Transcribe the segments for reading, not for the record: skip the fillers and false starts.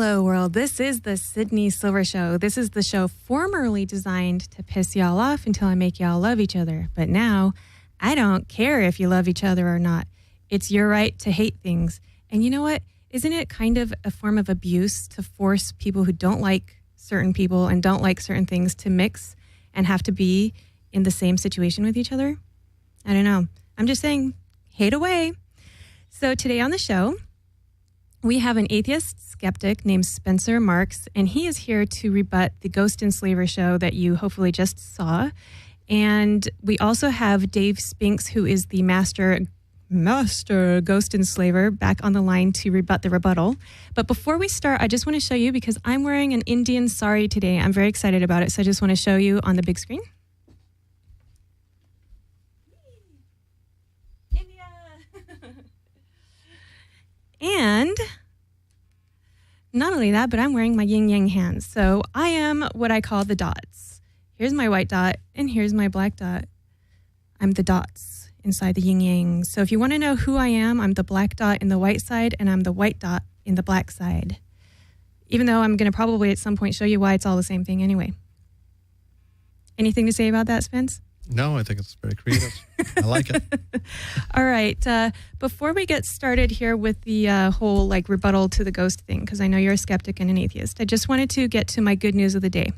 Hello, world. This is the Sydney Silver Show. This is the show formerly designed to piss y'all off until I make y'all love each other. But now, I don't care if you love each other or not. It's your right to hate things. And you know what? Isn't it kind of a form of abuse to force people who don't like certain people and don't like certain things to mix and have to be in the same situation with each other? I don't know. I'm just saying, hate away. So today on the show, we have an atheist skeptic named Spencer Marks, and he is here to rebut the Ghost Enslaver show that you hopefully just saw. And we also have Dave Spinks, who is the master Ghost Enslaver, back on the line to rebut the rebuttal. But before we start, I just want to show you, because I'm wearing an Indian sari today. I'm very excited about it, so I just want to show you on the big screen. And not only that, but I'm wearing my yin-yang hands. So I am what I call the dots. Here's my white dot, and here's my black dot. I'm the dots inside the yin-yang. So if you want to know who I am, I'm the black dot in the white side, and I'm the white dot in the black side. Even though I'm going to probably at some point show you why it's all the same thing anyway. Anything to say about that, Spence? No, I think it's very creative. I like it. All right. Before we get started here with the whole rebuttal to the ghost thing, because I know you're a skeptic and an atheist, I just wanted to get to my good news of the day.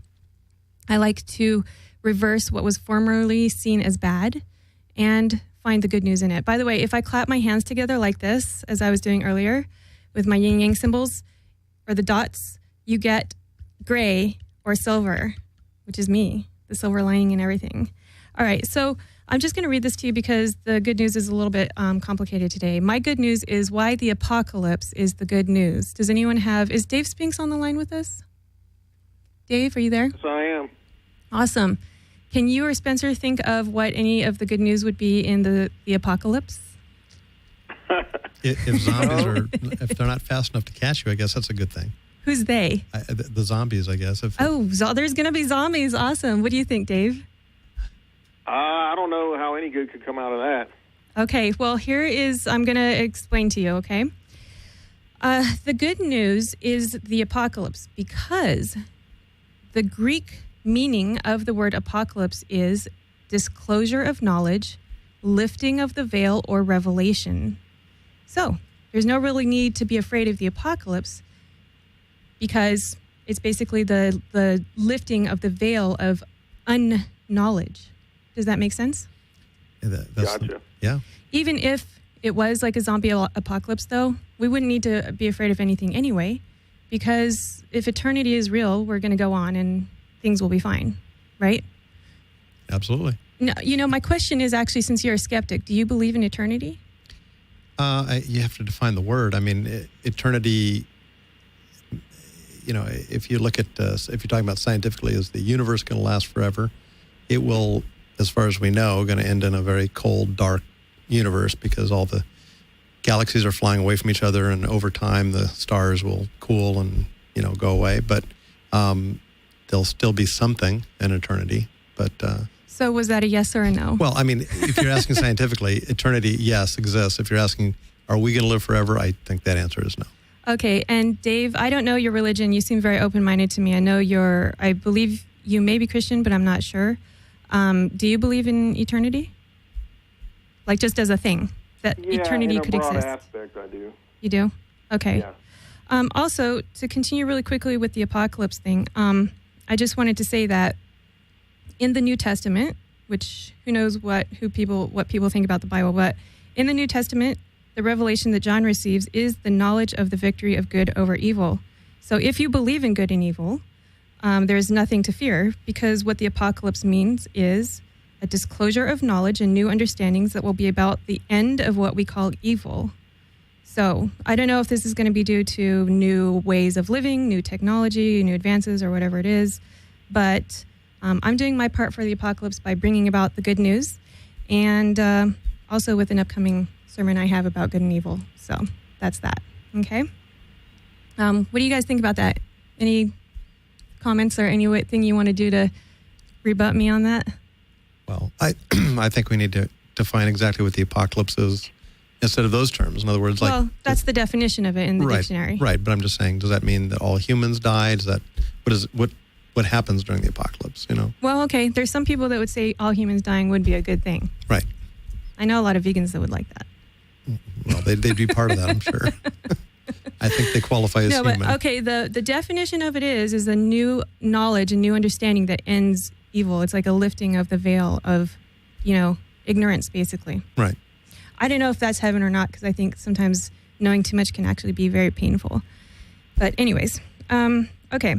I like to reverse what was formerly seen as bad and find the good news in it. By the way, if I clap my hands together like this, as I was doing earlier with my yin-yang symbols or the dots, you get gray or silver, which is me, the silver lining and everything. All right, so I'm just going to read this to you because the good news is a little bit complicated today. My good news is why the apocalypse is the good news. Does anyone is Dave Spinks on the line with us? Dave, are you there? Yes, I am. Awesome. Can you or Spencer think of what any of the good news would be in the apocalypse? If zombies if they're not fast enough to catch you, I guess that's a good thing. Who's they? The zombies, I guess. There's going to be zombies. Awesome. What do you think, Dave? I don't know how any good could come out of that. Okay, well, I'm going to explain to you, okay? The good news is the apocalypse, because the Greek meaning of the word apocalypse is disclosure of knowledge, lifting of the veil, or revelation. So there's no really need to be afraid of the apocalypse, because it's basically the lifting of the veil of unknowledge. Does that make sense? Gotcha. Yeah. Even if it was like a zombie apocalypse, though, we wouldn't need to be afraid of anything anyway, because if eternity is real, we're going to go on and things will be fine, right? Absolutely. No, my question is actually, since you're a skeptic, do you believe in eternity? You have to define the word. I mean, eternity, if you look at, if you're talking about scientifically, is the universe going to last forever? It will, as far as we know, going to end in a very cold, dark universe because all the galaxies are flying away from each other, and over time the stars will cool and, go away. But there'll still be something in eternity. But so was that a yes or a no? Well, I mean, if you're asking scientifically, eternity, yes, exists. If you're asking, are we going to live forever? I think that answer is no. Okay, and Dave, I don't know your religion. You seem very open-minded to me. I believe you may be Christian, but I'm not sure. Do you believe in eternity? Like just as a thing, that eternity could exist? In a broad aspect, I do. You do? Okay. Yeah. Also, to continue really quickly with the apocalypse thing, I just wanted to say that in the New Testament, which who knows what people think about the Bible, but in the New Testament, the revelation that John receives is the knowledge of the victory of good over evil. So if you believe in good and evil, there's nothing to fear, because what the apocalypse means is a disclosure of knowledge and new understandings that will be about the end of what we call evil. So I don't know if this is going to be due to new ways of living, new technology, new advances, or whatever it is, but I'm doing my part for the apocalypse by bringing about the good news, and also with an upcoming sermon I have about good and evil. So that's that. Okay. What do you guys think about that? Any comments or anything you want to do to rebut me on that? Well, I think we need to define exactly what the apocalypse is instead of those terms. In other words, like... Well, that's the definition of it in the dictionary. Right, but I'm just saying, does that mean that all humans die? What happens during the apocalypse, Well, okay, there's some people that would say all humans dying would be a good thing. Right. I know a lot of vegans that would like that. Well, they'd be part of that, I'm sure. I think they qualify as human. But, okay, the definition of it is a new knowledge, a new understanding that ends evil. It's like a lifting of the veil of, ignorance, basically. Right. I don't know if that's heaven or not, because I think sometimes knowing too much can actually be very painful. But anyways, okay.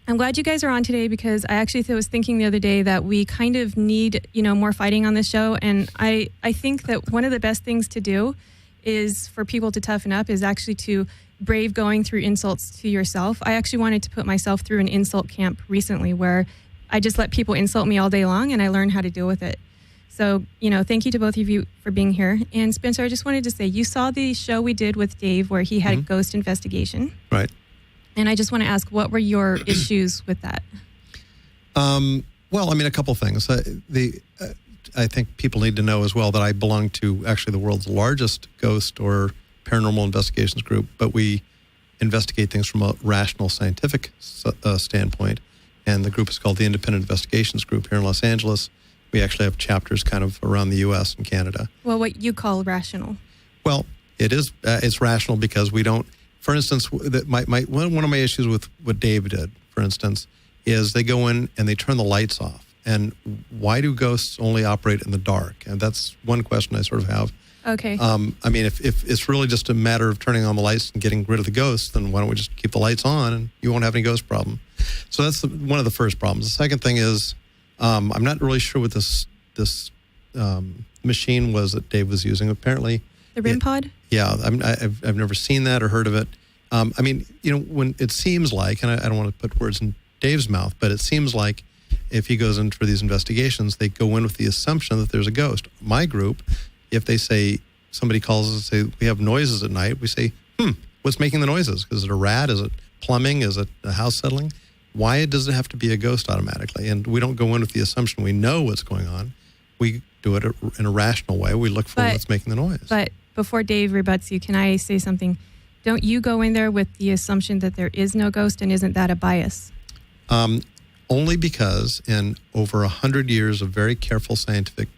I'm glad you guys are on today, because I actually was thinking the other day that we kind of need, more fighting on this show. And I think that one of the best things to do is for people to toughen up, is actually to brave going through insults to yourself. I actually wanted to put myself through an insult camp recently where I just let people insult me all day long and I learned how to deal with it. So, thank you to both of you for being here. And Spencer, I just wanted to say, you saw the show we did with Dave where he had a ghost investigation. Right. And I just want to ask, what were your issues with that? Well, a couple things. I think people need to know as well that I belong to actually the world's largest ghost or paranormal investigations group, but we investigate things from a rational scientific standpoint. And the group is called the Independent Investigations Group here in Los Angeles. We actually have chapters kind of around the U.S. and Canada. Well, what you call rational? Well, it is. It's rational because we don't. For instance, one of my issues with what Dave did, for instance, is they go in and they turn the lights off. And why do ghosts only operate in the dark? And that's one question I sort of have. Okay. If it's really just a matter of turning on the lights and getting rid of the ghosts, then why don't we just keep the lights on and you won't have any ghost problem? So that's one of the first problems. The second thing is, I'm not really sure what this machine was that Dave was using. Apparently, the REM pod. Yeah, I've never seen that or heard of it. When it seems like, and I don't want to put words in Dave's mouth, but it seems like if he goes in for these investigations, they go in with the assumption that there's a ghost. My group, if they say, somebody calls us and say, we have noises at night, we say, what's making the noises? Is it a rat? Is it plumbing? Is it a house settling? Why does it have to be a ghost automatically? And we don't go in with the assumption we know what's going on. We do it in a rational way. We look for what's making the noise. But before Dave rebuts you, can I say something? Don't you go in there with the assumption that there is no ghost, and isn't that a bias? Only because in over 100 years of very careful scientific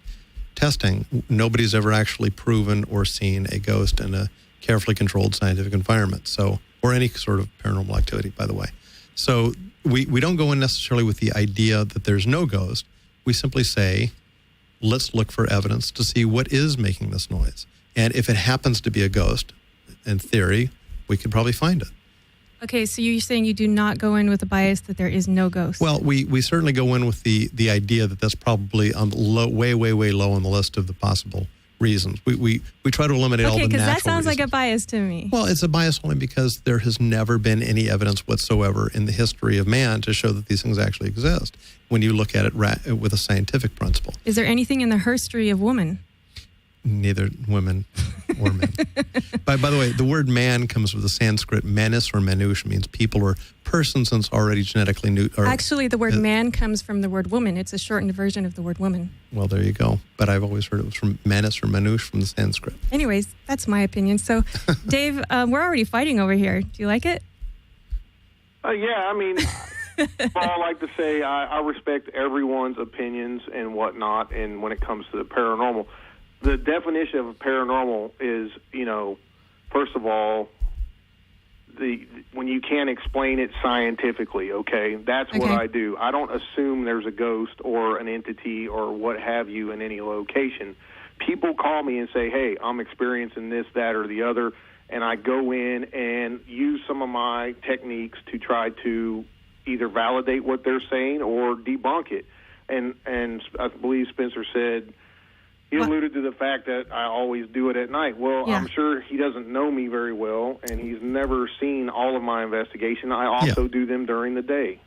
testing, nobody's ever actually proven or seen a ghost in a carefully controlled scientific environment. So, or any sort of paranormal activity, by the way. So we don't go in necessarily with the idea that there's no ghost. We simply say, let's look for evidence to see what is making this noise. And if it happens to be a ghost, in theory, we could probably find it. Okay, so you're saying you do not go in with a bias that there is no ghost? Well, we certainly go in with the idea that that's probably on the way low on the list of the possible reasons. We try to eliminate all the natural reasons. Okay, because that sounds like a bias to me. Well, it's a bias only because there has never been any evidence whatsoever in the history of man to show that these things actually exist when you look at it with a scientific principle. Is there anything in the history of woman? Neither women or men. By the way, the word man comes from the Sanskrit manus or manush, means people or person, since already genetically new. Actually, the word man comes from the word woman. It's a shortened version of the word woman. Well, there you go. But I've always heard it was from manus or manush from the Sanskrit. Anyways, that's my opinion. So, Dave, we're already fighting over here. Do you like it? Yeah, all I like to say, I respect everyone's opinions and whatnot, and when it comes to the paranormal. The definition of paranormal is, first of all, when you can't explain it scientifically, okay? That's what I do. I don't assume there's a ghost or an entity or what have you in any location. People call me and say, hey, I'm experiencing this, that, or the other, and I go in and use some of my techniques to try to either validate what they're saying or debunk it. And I believe Spencer said... He alluded to the fact that I always do it at night. Well, yeah. I'm sure he doesn't know me very well, and he's never seen all of my investigation. I also do them during the day.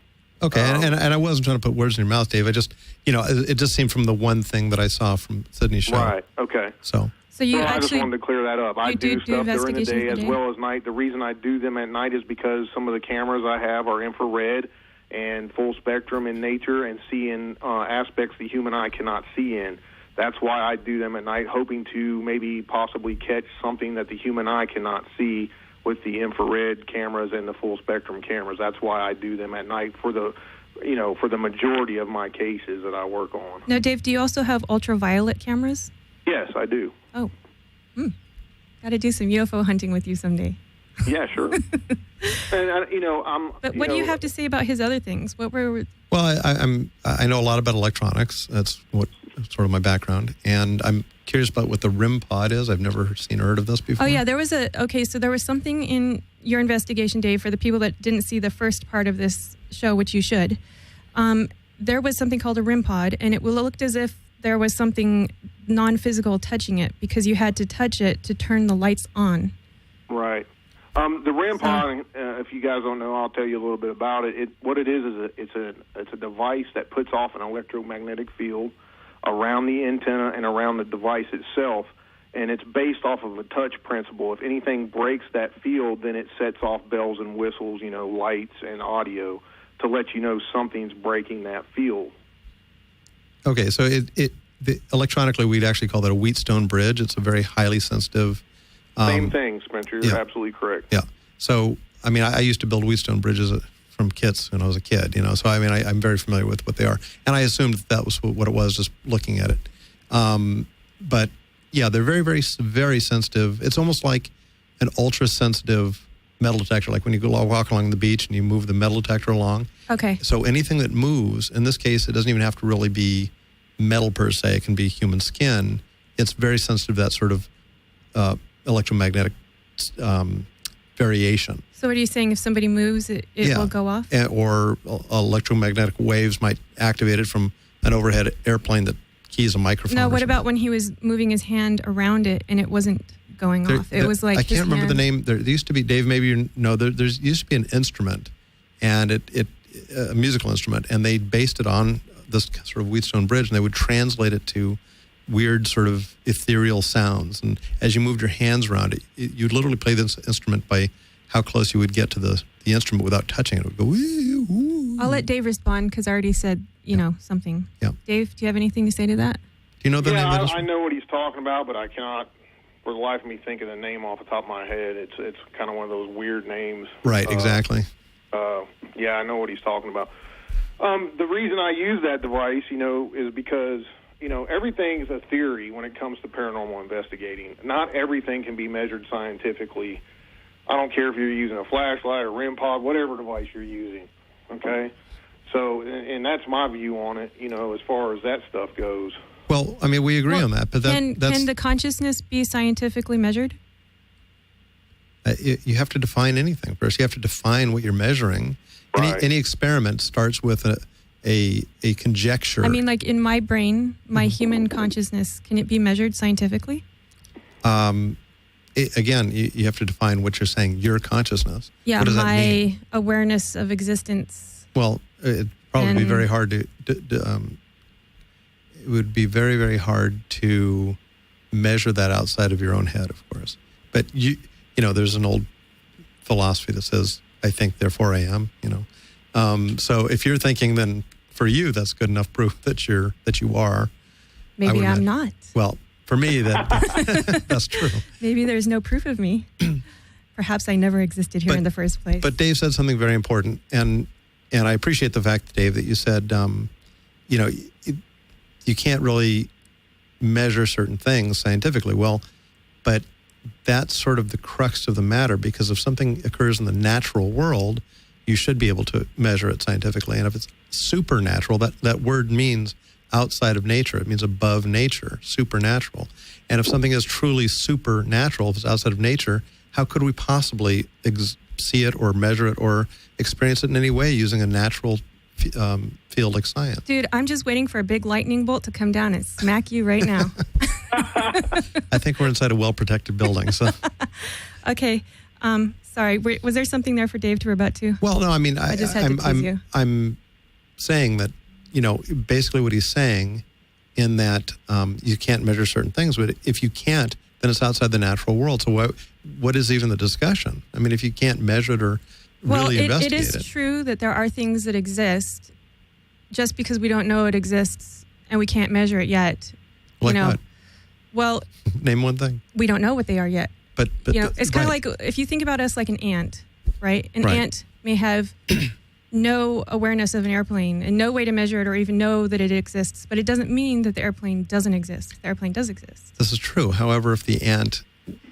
Okay, and I wasn't trying to put words in your mouth, Dave. I just, it just seemed from the one thing that I saw from Sydney's show. Right, okay. So you I just wanted to clear that up. I do stuff during the day as well as night. The reason I do them at night is because some of the cameras I have are infrared and full spectrum in nature and see in aspects the human eye cannot see in. That's why I do them at night, hoping to maybe possibly catch something that the human eye cannot see with the infrared cameras and the full spectrum cameras. That's why I do them at night for the majority of my cases that I work on. Now, Dave, do you also have ultraviolet cameras? Yes, I do. Oh, got to do some UFO hunting with you someday. Yeah, sure. And I'm. But what do you have to say about his other things? What were? Well, I know a lot about electronics. That's what sort of my background, and I'm curious about what the RIM pod is. I've never seen or heard of this before. Oh yeah, there was something in your investigation, Dave, for the people that didn't see the first part of this show, which you should. There was something called a RIM pod, and it looked as if there was something non-physical touching it because you had to touch it to turn the lights on. Right. The RIM pod, if you guys don't know, I'll tell you a little bit about it. What it is it's a device that puts off an electromagnetic field around the antenna and around the device itself, and it's based off of a touch principle. If anything breaks that field, then it sets off bells and whistles, lights and audio to let you know something's breaking that field. Okay, so electronically we'd actually call that a Wheatstone bridge. It's a very highly sensitive. Same thing, Spencer. You're absolutely correct. Yeah. So, I used to build Wheatstone bridges from kits when I was a kid, So, I'm very familiar with what they are. And I assumed that was what it was, just looking at it. But, yeah, they're very, very, very sensitive. It's almost like an ultra-sensitive metal detector, like when you go walk along the beach and you move the metal detector along. Okay. So anything that moves, in this case, it doesn't even have to really be metal per se. It can be human skin. It's very sensitive to that sort of electromagnetic variation. So what are you saying? If somebody moves, it will go off? Or electromagnetic waves might activate it from an overhead airplane that keys a microphone. No, what about when he was moving his hand around it and it wasn't going off? It was like I can't remember the name. There used to be, Dave, maybe you know, there used to be an instrument, and a musical instrument, and they based it on this sort of Wheatstone bridge, and they would translate it to weird sort of ethereal sounds. And as you moved your hands around it, you'd literally play this instrument by how close you would get to the instrument without touching it. It would go, wee, woo. I'll let Dave respond because I already said, something. Yeah. Dave, do you have anything to say to that? Do you know the name of the instrument? I know what he's talking about, but I cannot, for the life of me, think of the name off the top of my head. It's kind of one of those weird names. Right, exactly. Yeah, I know what he's talking about. The reason I use that device, is because everything's a theory when it comes to paranormal investigating. Not everything can be measured scientifically. I don't care if you're using a flashlight or REM pod, whatever device you're using, okay? So, and that's my view on it, as far as that stuff goes. Well, we agree on that, but can the consciousness be scientifically measured? You have to define anything first. You have to define what you're measuring. Right. Any experiment starts with a conjecture. Like in my brain, my human consciousness, can it be measured scientifically? Again, you have to define what you're saying, your consciousness. Yeah, what does that mean? My awareness of existence. Well, it'd probably be very hard to it would be very, very hard to measure that outside of your own head, of course. But there's an old philosophy that says, I think, therefore I am, So if you're thinking, then for you, that's good enough proof that you are. Maybe I'm not. Well, for me, that's true. Maybe there's no proof of me. Perhaps I never existed here in the first place. But Dave said something very important, and I appreciate the fact, Dave, that you said, you can't really measure certain things scientifically. Well, but that's sort of the crux of the matter, because if something occurs in the natural world, you should be able to measure it scientifically. And if it's supernatural, that word means outside of nature. It means above nature, supernatural. And if something is truly supernatural, if it's outside of nature, how could we possibly see it or measure it or experience it in any way using a natural field like science? Dude, I'm just waiting for a big lightning bolt to come down and smack you right now. I think we're inside a well-protected building. So, okay. Sorry. Was there something there for Dave to rebut to? Well, no. I just had to tease you. I'm saying that basically what he's saying, in that you can't measure certain things, but if you can't, then it's outside the natural world. So what is even the discussion? If you can't measure it or really investigate it. It is true that there are things that exist just because we don't know it exists and we can't measure it yet. Like you know, what? Well, Name one thing. we don't know what they are yet. But You know, it's kind of right. like if you think about us like an ant, right? An Right. ant may have no awareness of an airplane and no way to measure it or even know that it exists, but it doesn't mean that the airplane doesn't exist. The airplane does exist. This is true. However, if the ant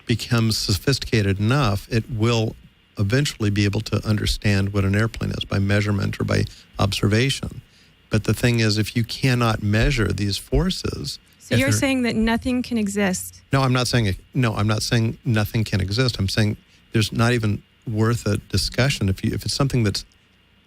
becomes sophisticated enough, it will eventually be able to understand what an airplane is by measurement or by observation. But the thing is, if you cannot measure these forces... So you're saying that nothing can exist? No, I'm not saying nothing can exist. I'm saying there's not even worth a discussion. If it's something that's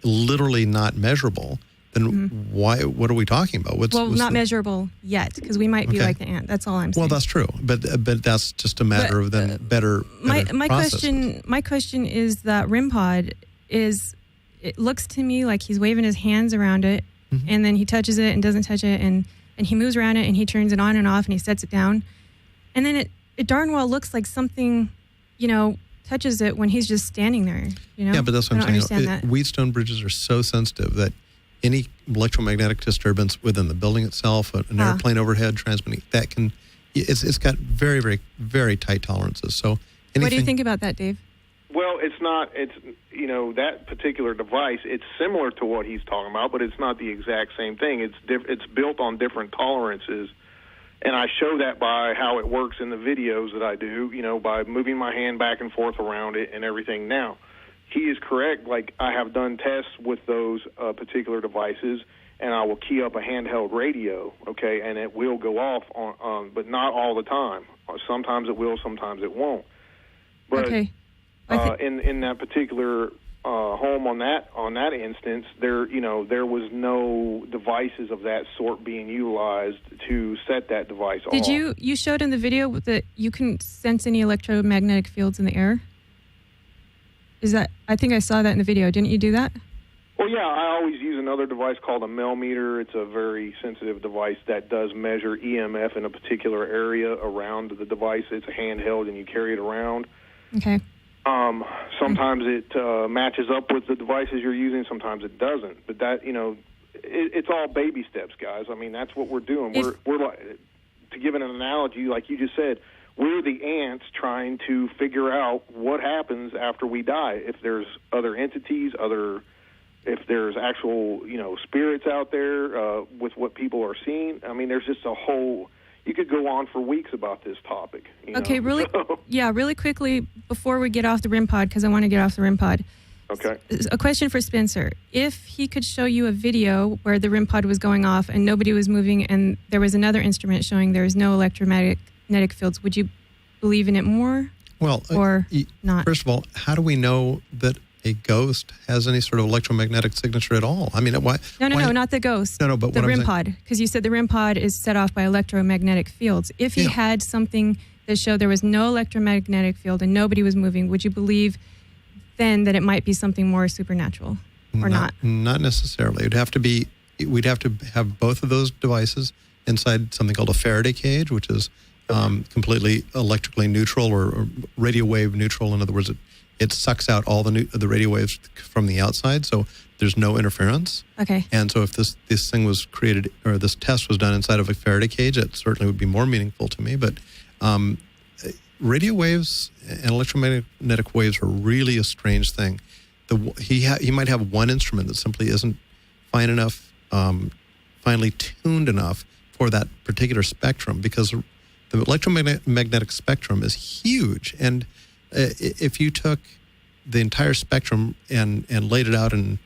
literally not measurable, then what are we talking about? What's not measurable yet, because we might be like the ant. That's all I'm saying. Well, that's true, but that's just a matter of then better my processes. question is that REM pod is. It looks to me like he's waving his hands around it, and then he touches it and doesn't touch it, and he moves around it and he turns it on and off and he sets it down, and then it darn well looks like something, touches it when he's just standing there. Yeah, but that's what I'm saying. That. Wheatstone bridges are so sensitive that any electromagnetic disturbance within the building itself, an airplane overhead transmitting, it's got very, very, very tight tolerances. So what do you think about that, Dave? Well, that particular device, it's similar to what he's talking about, but it's not the exact same thing. It's built on different tolerances, and I show that by how it works in the videos that I do, by moving my hand back and forth around it and everything. Now, he is correct. Like, I have done tests with those particular devices, and I will key up a handheld radio, okay, and it will go off, but not all the time. Sometimes it will, sometimes it won't. But okay. In that particular home on that instance, there was no devices of that sort being utilized to set that device off. Did you showed in the video that you couldn't sense any electromagnetic fields in the air? I think I saw that in the video. Didn't you do that? Well, yeah, I always use another device called a Melmeter. It's a very sensitive device that does measure EMF in a particular area around the device. It's a handheld and you carry it around. Okay. Sometimes it matches up with the devices you're using. Sometimes it doesn't. But that, it's all baby steps, guys. I mean, that's what we're doing. We're like, to give an analogy, like you just said, we're the ants trying to figure out what happens after we die. If there's other entities, if there's actual, spirits out there with what people are seeing. I mean, there's just a whole. You could go on for weeks about this topic. Okay, really quickly before we get off the REM pod, because I want to get off the REM pod. Okay. A question for Spencer. If he could show you a video where the REM pod was going off and nobody was moving and there was another instrument showing there was no electromagnetic fields, would you believe in it more? Well, or not? First of all, how do we know that a ghost has any sort of electromagnetic signature at all? I mean, why? No, not the ghost. No, but the what REM I'm saying, pod, because you said the REM pod is set off by electromagnetic fields. If he had something that showed there was no electromagnetic field and nobody was moving, would you believe then that it might be something more supernatural or not? Not necessarily. We'd have to have both of those devices inside something called a Faraday cage, which is completely electrically neutral or radio wave neutral. In other words, it sucks out all the radio waves from the outside, so there's no interference. Okay. And so if this thing was created, or this test was done inside of a Faraday cage, it certainly would be more meaningful to me. But radio waves and electromagnetic waves are really a strange thing. He might have one instrument that simply isn't fine enough, finely tuned enough for that particular spectrum, because the electromagnetic spectrum is huge. And if you took the entire spectrum and laid it out in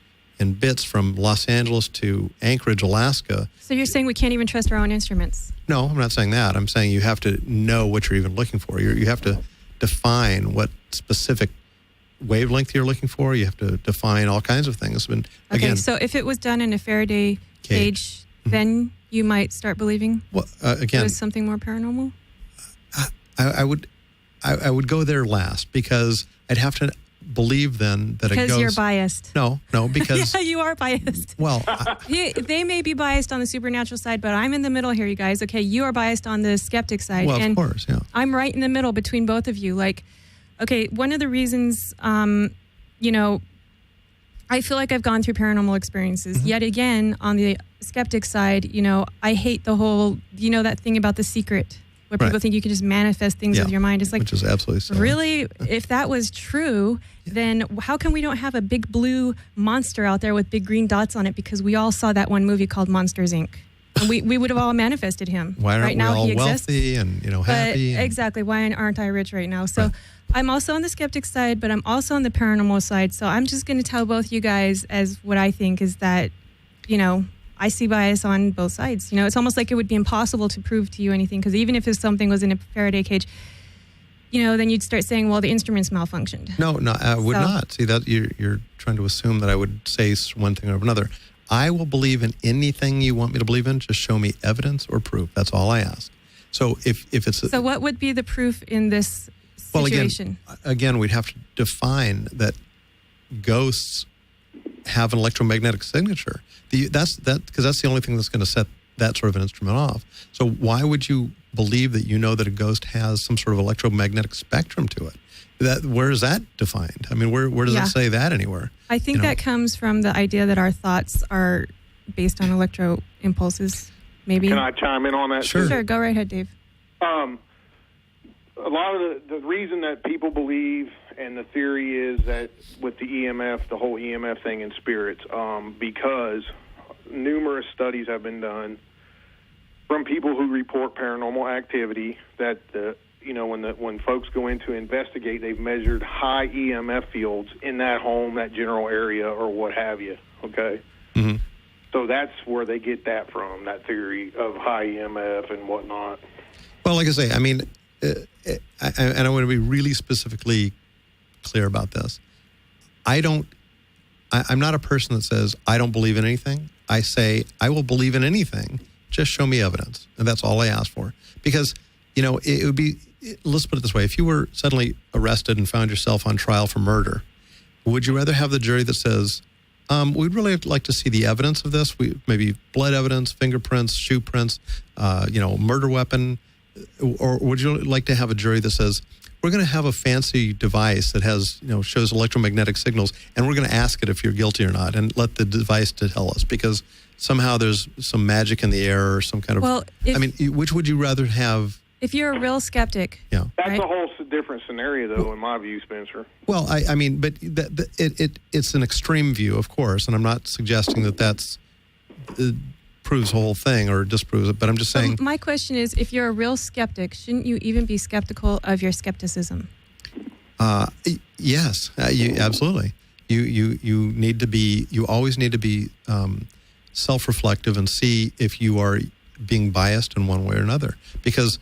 bits from Los Angeles to Anchorage, Alaska. So you're saying we can't even trust our own instruments? No, I'm not saying that. I'm saying you have to know what you're even looking for. You have to define what specific wavelength you're looking for. You have to define all kinds of things. And again, so if it was done in a Faraday cage, then you might start believing again, it was something more paranormal? I would go there last, because I'd have to believe then that a ghost... Because you're biased. No, because... Yeah, you are biased. Well... they may be biased on the supernatural side, but I'm in the middle here, you guys. Okay, you are biased on the skeptic side. Well, of course, yeah. I'm right in the middle between both of you. Like, okay, one of the reasons, I feel like I've gone through paranormal experiences. Yet again, on the skeptic side, I hate the whole, that thing about The Secret, where people think you can just manifest things with your mind. It's like, which is absolutely silly. Really, if that was true, then how come we don't have a big blue monster out there with big green dots on it? Because we all saw that one movie called Monsters, Inc. And we would have all manifested him. Why aren't right now, we all he exists, wealthy and happy? Exactly. Why aren't I rich right now? So I'm also on the skeptic side, but I'm also on the paranormal side. So I'm just going to tell both you guys as what I think is that, I see bias on both sides. It's almost like it would be impossible to prove to you anything, because even if something was in a Faraday cage, then you'd start saying, well, the instruments malfunctioned. No, I would not. See, that you're trying to assume that I would say one thing or another. I will believe in anything you want me to believe in. Just show me evidence or proof. That's all I ask. So if it's... So what would be the proof in this situation? Well, again, we'd have to define that ghosts have an electromagnetic signature. Because that's the only thing that's going to set that sort of an instrument off. So why would you believe that that a ghost has some sort of electromagnetic spectrum to it? Where is that defined? I mean, where does it say that anywhere? I think that comes from the idea that our thoughts are based on electro impulses, maybe. Can I chime in on that? Sure, go right ahead, Dave. A lot of the reason that people believe, and the theory is that with the EMF, the whole EMF thing in spirits, because numerous studies have been done from people who report paranormal activity that when folks go in to investigate, they've measured high EMF fields in that home, that general area, or what have you. Okay, so that's where they get that from, that theory of high EMF and whatnot. Well, like I say, I mean, and I want to be really specifically clear about this. I'm not a person that says I don't believe in anything. I say I will believe in anything. Just show me evidence, and that's all I ask for. Because it would be. Let's put it this way: if you were suddenly arrested and found yourself on trial for murder, would you rather have the jury that says, "We'd really like to see the evidence of this. Maybe blood evidence, fingerprints, shoe prints, murder weapon," or would you like to have a jury that says, "We're going to have a fancy device that has, shows electromagnetic signals, and we're going to ask it if you're guilty or not, and let the device to tell us because somehow there's some magic in the air or some kind of." Well, which would you rather have? If you're a real skeptic, that's a whole different scenario, though, in my view, Spencer. Well, I mean, but it's an extreme view, of course, and I'm not suggesting that that's proves the whole thing or disproves it, but I'm just saying. My question is, if you're a real skeptic, shouldn't you even be skeptical of your skepticism? Yes, absolutely. You always need to be self-reflective and see if you are being biased in one way or another, because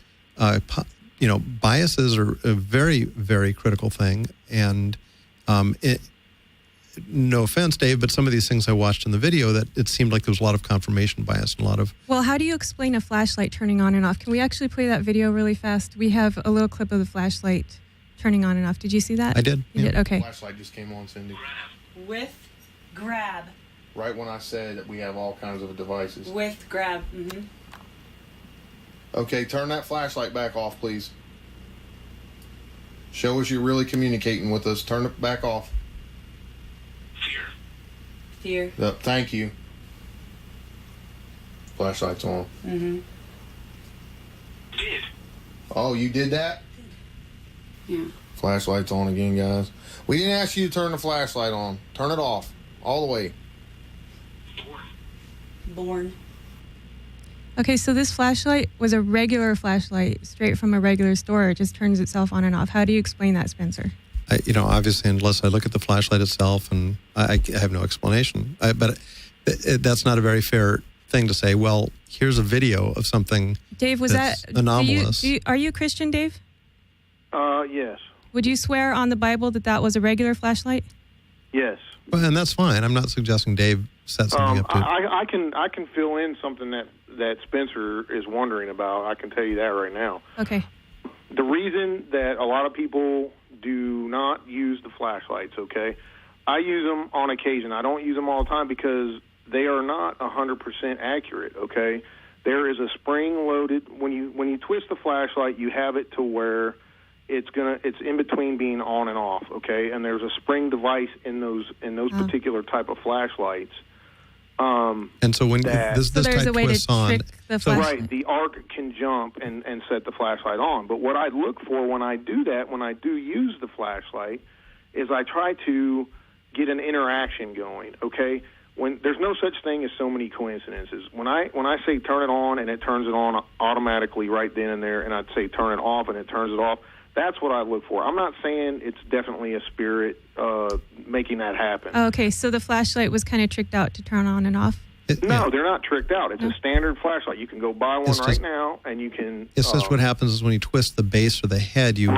biases are a very, very critical thing. And no offense, Dave, but some of these things I watched in the video, that it seemed like there was a lot of confirmation bias and a lot of... Well, how do you explain a flashlight turning on and off? Can we actually play that video really fast? We have a little clip of the flashlight turning on and off. Did you see that? I did. You did? Okay. The flashlight just came on, Cindy. With grab. Right when I said that we have all kinds of devices. With grab. Okay, turn that flashlight back off, please. Show us you're really communicating with us. Turn it back off. Fear. Thank you. Flashlight's on. Did. Oh, you did that? Yeah. Flashlight's on again, guys. We didn't ask you to turn the flashlight on. Turn it off. All the way. Born. Okay, so this flashlight was a regular flashlight straight from a regular store. It just turns itself on and off. How do you explain that, Spencer? Obviously, unless I look at the flashlight itself, and I have no explanation. But that's not a very fair thing to say. Well, here's a video of something. Dave, was that's that anomalous? Are you a Christian, Dave? Yes. Would you swear on the Bible that was a regular flashlight? Yes. Well, and that's fine. I'm not suggesting Dave set something up to. I can fill in something that Spencer is wondering about. I can tell you that right now. Okay. The reason that a lot of people do not use the flashlights, okay? I use them on occasion. I don't use them all the time because they are not 100% accurate, okay? There is a spring loaded. When you twist the flashlight, you have it to where it's in between being on and off, okay? And there's a spring device in those particular type of flashlights. And so when this there's type a way twists to on, trick the flashlight. Right, the arc can jump and set the flashlight on. But what I look for when I do that, when I do use the flashlight, is I try to get an interaction going, okay? When there's no such thing as so many coincidences. When I say turn it on and it turns it on automatically right then and there, and I'd say turn it off and it turns it off, that's what I look for. I'm not saying it's definitely a spirit making that happen. Okay, so the flashlight was kind of tricked out to turn on and off? No, they're not tricked out. It's a standard flashlight. You can go buy one right now, and you can... It's just what happens is when you twist the base or the head, you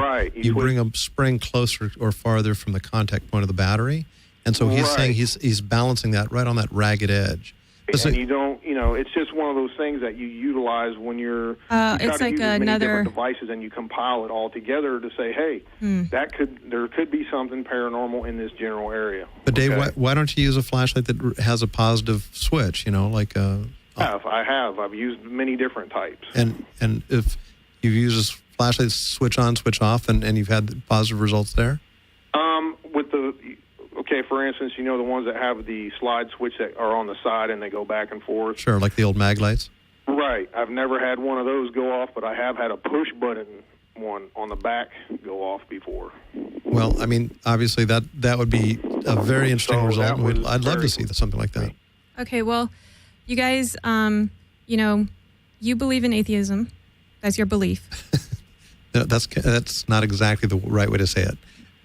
bring a spring closer or farther from the contact point of the battery. And so he's saying he's balancing that right on that ragged edge. And you don't, it's just one of those things that you utilize when you're it's like different devices, and you compile it all together to say, hey, there could be something paranormal in this general area. But Dave, why don't you use a flashlight that has a positive switch? I've used many different types. And if you've used a flashlight switch on, switch off, and you've had positive results there? For instance, the ones that have the slide switch that are on the side and they go back and forth. Sure, like the old mag lights? Right. I've never had one of those go off, but I have had a push button one on the back go off before. Well, I mean, obviously that would be a very interesting result. I'd love to see something like that. Okay, well, you guys, you believe in atheism. That's your belief. That's not exactly the right way to say it.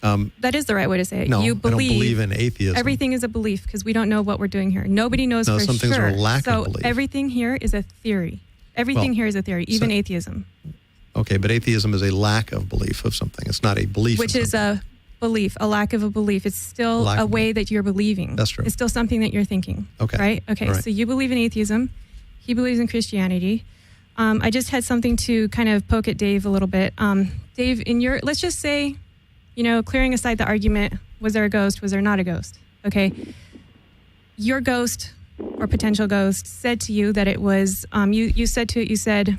That is the right way to say it. No, you I don't believe in atheism. Everything is a belief because we don't know what we're doing here. Nobody knows for sure. Some things are a lack of belief. So everything here is a theory. Everything here is a theory, even atheism. Okay, but atheism is a lack of belief of something. It's not a belief. Which is a belief, a lack of a belief. It's still a way that you're believing. That's true. It's still something that you're thinking. Okay. Right? Okay, so you believe in atheism. He believes in Christianity. I just had something to kind of poke at Dave a little bit. Dave, let's just say, clearing aside the argument, was there a ghost, was there not a ghost? Okay. Your ghost or potential ghost said to you that it was, you said,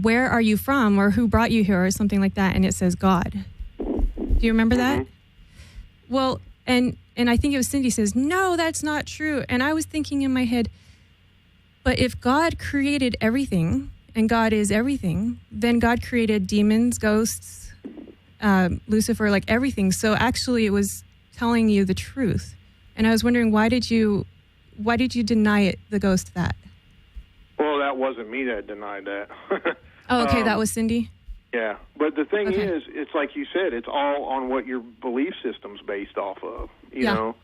where are you from or who brought you here or something like that, and it says God. Do you remember that? Well, and I think it was Cindy says, no, that's not true. And I was thinking in my head, but if God created everything and God is everything, then God created demons, ghosts, Lucifer, like everything. So actually it was telling you the truth. And I was wondering, why did you deny it, the ghost that? Well, that wasn't me that denied that. Oh, okay, that was Cindy? Yeah. But the thing is, it's like you said, it's all on what your belief system's based off of, you know?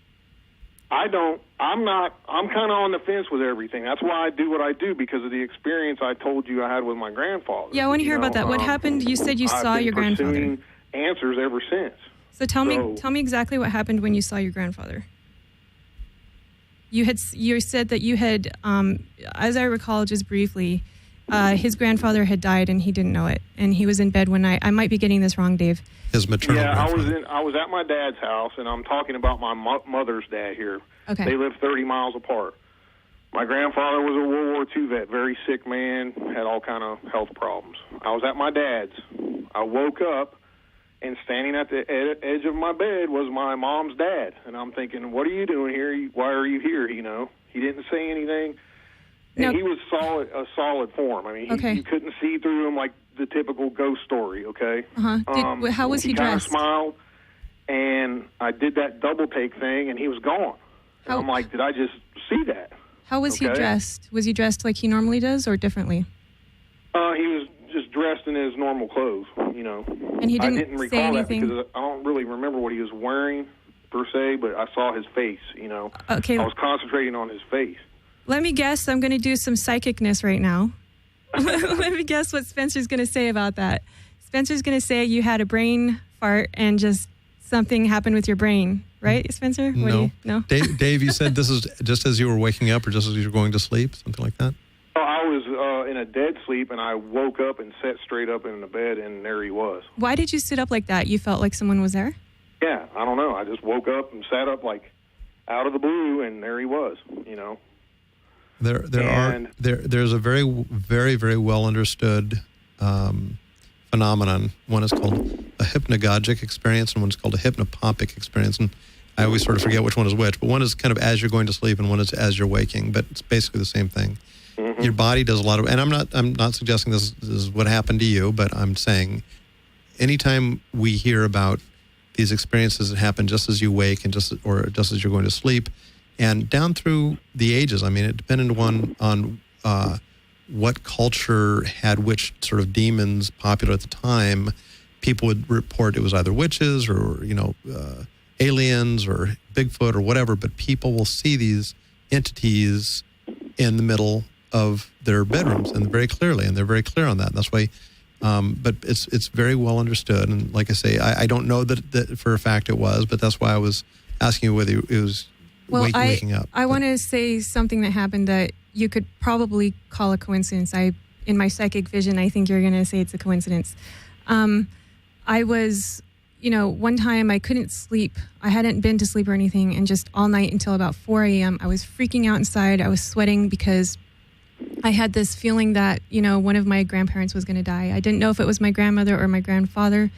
I'm kind of on the fence with everything. That's why I do what I do, because of the experience I told you I had with my grandfather. Yeah, I want to hear about that. What happened? You said you saw your grandfather. I've been pursuing answers ever since. So tell me exactly what happened when you saw your grandfather. You said that you had, as I recall just briefly, his grandfather had died and he didn't know it, and he was in bed one night. I might be getting this wrong, Dave. His maternal grandfather. I was at my dad's house, and I'm talking about my mother's dad here. Okay. They lived 30 miles apart. My grandfather was a World War II vet, very sick man, had all kind of health problems. I was at my dad's. I woke up, and standing at the edge of my bed was my mom's dad. And I'm thinking, what are you doing here? Why are you here? He didn't say anything. And he was a solid form. I mean, you couldn't see through him like the typical ghost story, okay? Uh-huh. How was he dressed? He kind of smiled, and I did that double take thing, and he was gone. And I'm like, did I just see that? How was he dressed? Was he dressed like he normally does or differently? He was just dressed in his normal clothes, And he didn't I didn't recall say anything? that because I don't really remember what he was wearing, per se, but I saw his face, Okay. I was concentrating on his face. Let me guess. I'm going to do some psychicness right now. Let me guess what Spencer's going to say about that. Spencer's going to say you had a brain fart and just something happened with your brain. Right, Spencer? No. Dave, you said this is just as you were waking up or just as you were going to sleep, something like that? Well, I was in a dead sleep, and I woke up and sat straight up in the bed, and there he was. Why did you sit up like that? You felt like someone was there? Yeah, I don't know. I just woke up and sat up like out of the blue, and there he was, There's a very, very, very well understood phenomenon. One is called a hypnagogic experience, and one's called a hypnopompic experience. And I always sort of forget which one is which, but one is kind of as you're going to sleep, and one is as you're waking. But it's basically the same thing. Mm-hmm. Your body does a lot of, and I'm not suggesting this is what happened to you, but I'm saying, anytime we hear about these experiences that happen just as you wake and just as you're going to sleep, and down through the ages. I mean, it depended on what culture had which sort of demons popular at the time. People would report it was either witches or aliens or Bigfoot or whatever. But people will see these entities in the middle of their bedrooms, and very clearly, and they're very clear on that. And that's why. But it's very well understood. And like I say, I don't know that for a fact it was, but that's why I was asking you whether it was waking up. I want to say something that happened that you could probably call a coincidence. In my psychic vision, I think you're going to say it's a coincidence. I was, one time I couldn't sleep. I hadn't been to sleep or anything, and just all night until about 4 a.m. I was freaking out inside. I was sweating because I had this feeling that, one of my grandparents was going to die. I didn't know if it was my grandmother or my grandfather,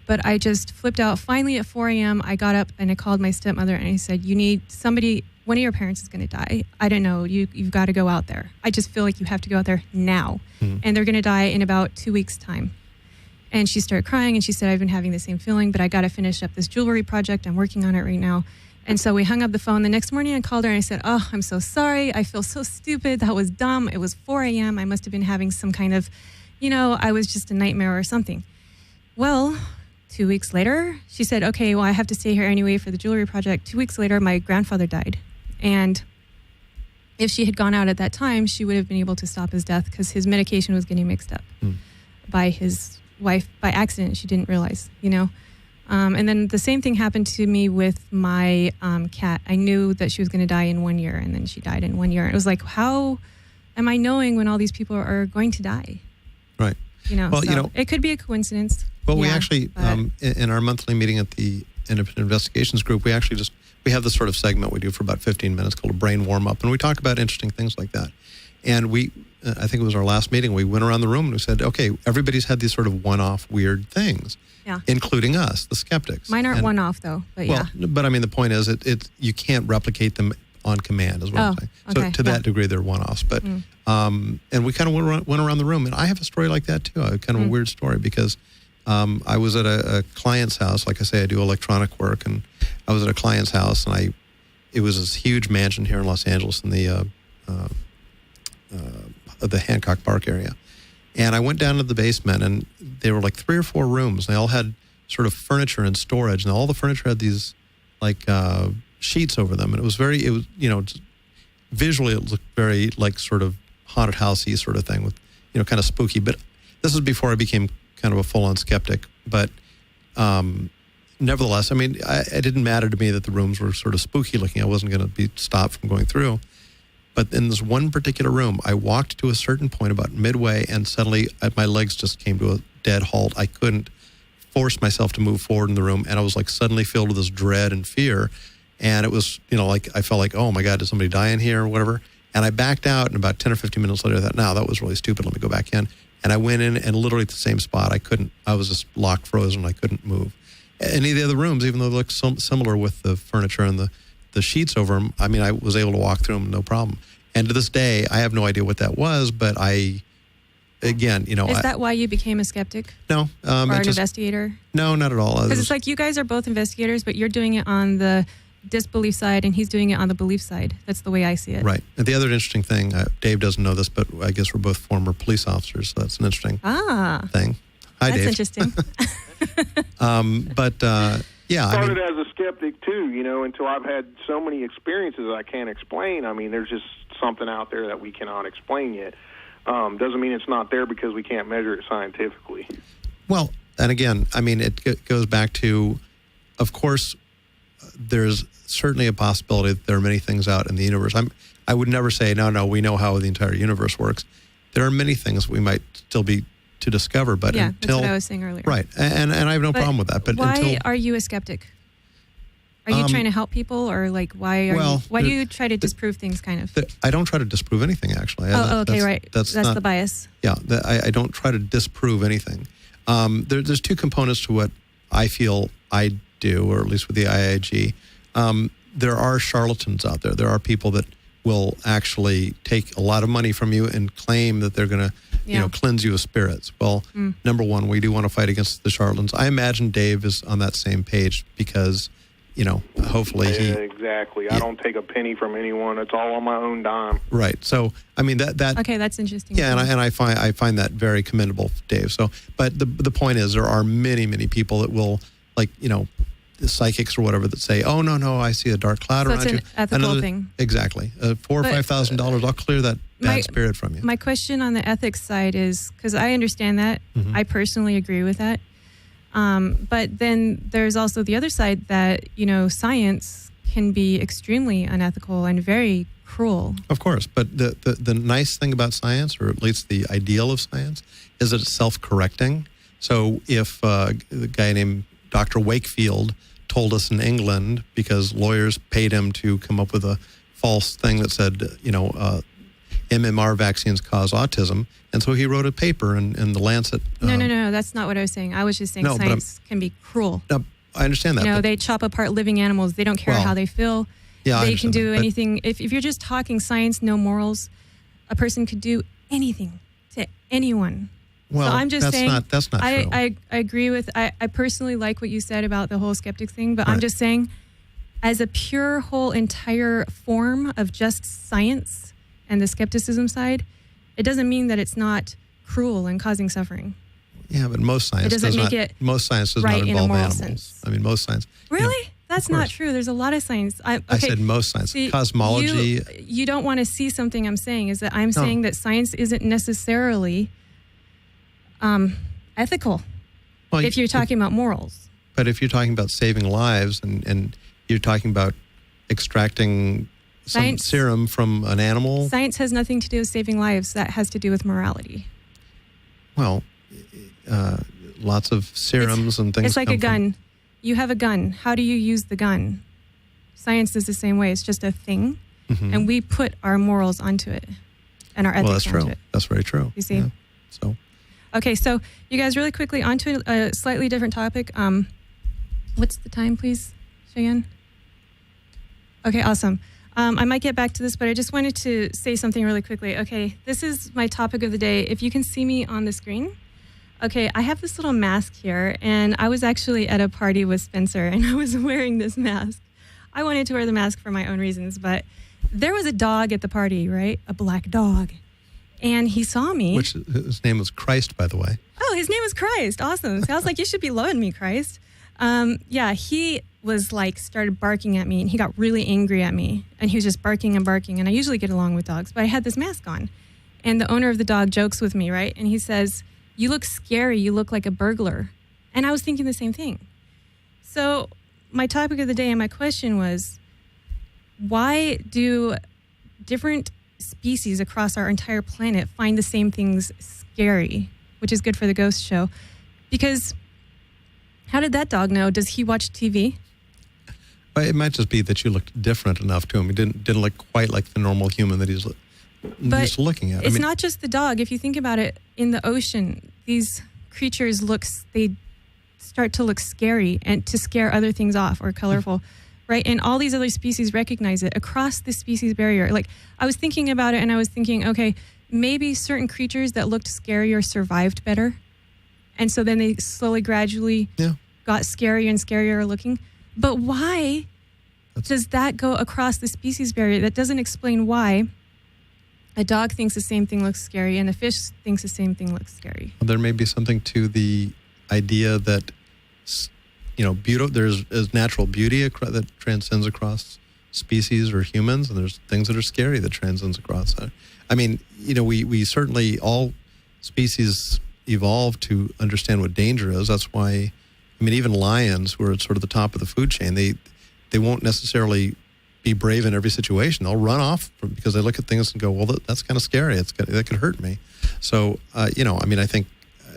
but I just flipped out. Finally, at 4 a.m., I got up and I called my stepmother and I said, you need somebody, one of your parents is going to die. I don't know. You've got to go out there. I just feel like you have to go out there now. Mm-hmm. And they're going to die in about 2 weeks' time. And she started crying and she said, I've been having the same feeling, but I got to finish up this jewelry project. I'm working on it right now. And so we hung up the phone. The next morning I called her and I said, oh, I'm so sorry. I feel so stupid. That was dumb. It was 4 a.m. I must have been having some kind of, I was just a nightmare or something. Well, 2 weeks later, she said, okay, well, I have to stay here anyway for the jewelry project. 2 weeks later, my grandfather died. And if she had gone out at that time, she would have been able to stop his death because his medication was getting mixed up by his wife by accident. She didn't realize, And then the same thing happened to me with my cat. I knew that she was going to die in 1 year, and then she died in 1 year. It was like, how am I knowing when all these people are going to die? Right. Well, it could be a coincidence. Well, we actually, in our monthly meeting at the Independent Investigations Group, we have this sort of segment we do for about 15 minutes called a brain warm-up, and we talk about interesting things like that. And I think it was our last meeting, we went around the room and we said, okay, everybody's had these sort of one-off weird things, including us, the skeptics. Mine aren't one-off, though, but But I mean, the point is, you can't replicate them on command, is what I'm saying. So to that degree, they're one-offs. But and we kind of went around the room, and I have a story like that too. Kind of a weird story because I was at a client's house. Like I say, I do electronic work, and I was at a client's house, and it was this huge mansion here in Los Angeles in the Hancock Park area. And I went down to the basement, and they were like 3 or 4 rooms. They all had sort of furniture and storage, and all the furniture had these like sheets over them, and it was visually it looked very like sort of haunted housey sort of thing with kind of spooky. But this was before I became kind of a full-on skeptic. But nevertheless, I mean, it didn't matter to me that the rooms were sort of spooky looking. I wasn't going to be stopped from going through. But in this one particular room, I walked to a certain point about midway, and suddenly my legs just came to a dead halt. I couldn't force myself to move forward in the room, and I was like suddenly filled with this dread and fear. And it was, like I felt like, oh my God, did somebody die in here or whatever? And I backed out, and about 10 or 15 minutes later, I thought, no, that was really stupid. Let me go back in. And I went in, and literally at the same spot, I was just locked frozen. I couldn't move. Any of the other rooms, even though they looked similar with the furniture and the sheets over them, I mean, I was able to walk through them, no problem. And to this day, I have no idea what that was, but Is that why you became a skeptic? No. Or an investigator? No, not at all. Because it's like you guys are both investigators, but you're doing it on the disbelief side, and he's doing it on the belief side. That's the way I see it. Right. And the other interesting thing, Dave doesn't know this, but I guess we're both former police officers, so that's an interesting thing. Hi, that's Dave. Interesting. Started as a skeptic too, until I've had so many experiences I can't explain. I mean, there's just something out there that we cannot explain yet. Doesn't mean it's not there because we can't measure it scientifically. Well, and again, I mean, it goes back to, of course, there's certainly a possibility that there are many things out in the universe. I would never say, no, we know how the entire universe works. There are many things we might still be to discover, but that's what I was saying earlier. Right, and I have no problem with that. But why are you a skeptic? Are you trying to help people, or like why do you try to disprove things? Kind of. I don't try to disprove anything, actually. Okay, right. That's the bias. Yeah, I don't try to disprove anything. There's two components to what I feel I do, or at least with the IIG. There are charlatans out there. There are people that will actually take a lot of money from you and claim that they're going to, cleanse you of spirits. Well, number one, we do want to fight against the charlatans. I imagine Dave is on that same page because, hopefully exactly. I don't take a penny from anyone. It's all on my own dime. Right. So, I mean, that okay, that's interesting. Yeah, and I find that very commendable, Dave. So, but the point is, there are many, many people that will, the psychics or whatever, that say, "Oh no, I see a dark cloud around you." It's an ethical thing. Exactly. $4,000 or $5,000, I'll clear that bad spirit from you. My question on the ethics side is, because I understand that, I personally agree with that. But then there's also the other side that, science can be extremely unethical and very cruel. Of course. But the nice thing about science, or at least the ideal of science, is that it's self-correcting. So if the guy named Dr. Wakefield told us in England, because lawyers paid him to come up with a false thing that said, MMR vaccines cause autism. And so he wrote a paper in the Lancet. No, that's not what I was saying. I was just saying science can be cruel. I understand that. They chop apart living animals. They don't care how they feel. Yeah, they can do anything. If you're just talking science, no morals, a person could do anything to anyone. Well, so I'm just saying, that's not true. I agree with, I personally like what you said about the whole skeptic thing, but I'm just saying, as a pure whole entire form of just science and the skepticism side, it doesn't mean that it's not cruel and causing suffering. Yeah, but most science does not involve animals. Sense. I mean, most science. Really? That's not true. There's a lot of science. I said most science. See, cosmology. You don't want to see something I'm saying is that I'm saying that science isn't necessarily ethical, if you're talking about morals. But if you're talking about saving lives and you're talking about extracting some serum from an animal. Science has nothing to do with saving lives. That has to do with morality. Well, lots of serums and things. It's like a gun. You have a gun. How do you use the gun? Science is the same way. It's just a thing. And we put our morals onto it and our ethics onto it. That's very true. You see? Yeah. So. Okay, so you guys, really quickly, onto a slightly different topic. What's the time, please, Cheyenne? Okay, awesome. I might get back to this, but I just wanted to say something really quickly. Okay, this is my topic of the day. If you can see me on the screen. Okay, I have this little mask here, and I was actually at a party with Spencer, and I was wearing this mask. I wanted to wear the mask for my own reasons, but there was a dog at the party, right? A black dog. And he saw me. Which his name was Christ, by the way. Oh, his name was Christ. Awesome. So I was like, you should be loving me, Christ. He was started barking at me, and he got really angry at me. And he was just barking and barking. And I usually get along with dogs, but I had this mask on. And the owner of the dog jokes with me, right? And he says, "You look scary. You look like a burglar." And I was thinking the same thing. So my topic of the day and my question was, why do different species across our entire planet find the same things scary, which is good for the ghost show? Because how did that dog know? Does he watch TV? Well, it might just be that you looked different enough to him. He didn't look quite like the normal human that he's used to looking at. It's not just the dog. If you think about it, in the ocean, these creatures they start to look scary and to scare other things off or colorful. Right? And all these other species recognize it across the species barrier. I was thinking about it, and I was thinking, okay, maybe certain creatures that looked scarier survived better. And so then they slowly, gradually got scarier and scarier looking. But why does that go across the species barrier? That doesn't explain why a dog thinks the same thing looks scary and a fish thinks the same thing looks scary. Well, there may be something to the idea that there's natural beauty that transcends across species or humans, and there's things that are scary that transcends across. I mean, we certainly, all species evolve to understand what danger is. That's why, even lions, who are at sort of the top of the food chain, they won't necessarily be brave in every situation. They'll run off because they look at things and go, well, that's kind of scary. That could hurt me. So, I think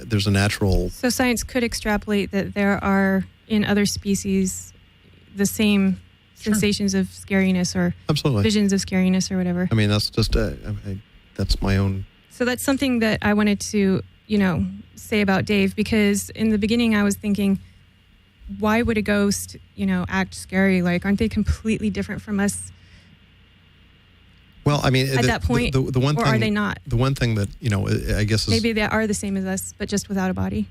there's a natural... So science could extrapolate that there are, in other species, the same sensations of scariness or visions of scariness or whatever. That's just, that's my own... So that's something that I wanted to say about Dave, because in the beginning I was thinking, why would a ghost, act scary? Like, aren't they completely different from us? Well, I mean, at that point, the one or thing, are they not? The one thing that, I guess is... Maybe they are the same as us, but just without a body.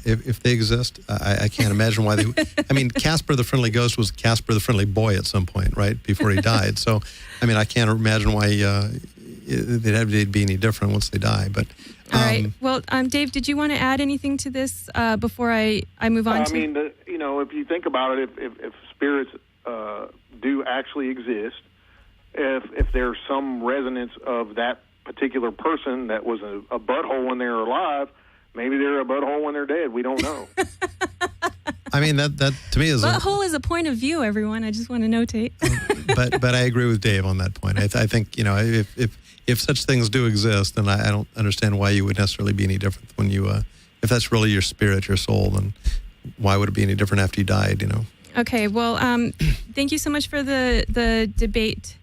If they exist, I can't imagine why they... I mean, Casper the Friendly Ghost was Casper the Friendly Boy at some point, right? Before he died. So, I mean, I can't imagine why they'd be any different once they die. But all right. Well, Dave, did you want to add anything to this before I move on? I mean, if you think about it, if spirits do actually exist, if there's some resonance of that particular person that was a butthole when they were alive, maybe they're a butthole when they're dead. We don't know. I mean, that to me is... Butthole is a point of view, everyone. I just want to notate. but I agree with Dave on that point. I think, if such things do exist, then I don't understand why you would necessarily be any different when you... if that's really your spirit, your soul, then why would it be any different after you died, Okay, well, thank you so much for the debate,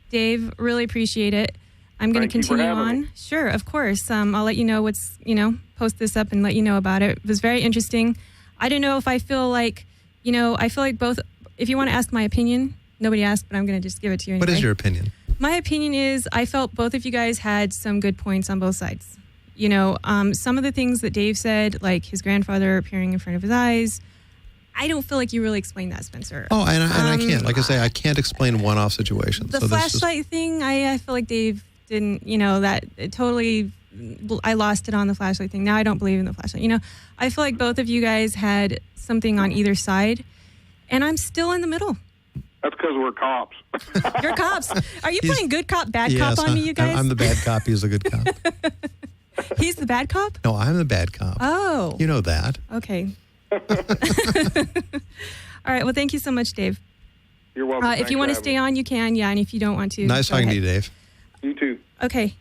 Dave. Really appreciate it. I'm going to continue on. Sure, of course. I'll let you know what's, post this up and let you know about it. It was very interesting. I don't know if I feel like, I feel like both, if you want to ask my opinion, nobody asked, but I'm going to just give it to you anyway. What is your opinion? My opinion is I felt both of you guys had some good points on both sides. Some of the things that Dave said, like his grandfather appearing in front of his eyes, I don't feel like you really explained that, Spencer. Oh, and I can't. Like I say, I can't explain one-off situations. The flashlight thing, I feel like Dave didn't, that it totally, I lost it on the flashlight thing. Now I don't believe in the flashlight. I feel like both of you guys had something on either side, and I'm still in the middle. That's because we're cops. You're cops. Are you playing good cop, bad cop on me, you guys? I'm the bad cop. He's the good cop. He's the bad cop? No, I'm the bad cop. Oh. You know that. Okay. All right. Well, thank you so much, Dave. You're welcome. If you want to stay on, you can. Yeah, and if you don't want to, nice talking to you, Dave. You too. Okay.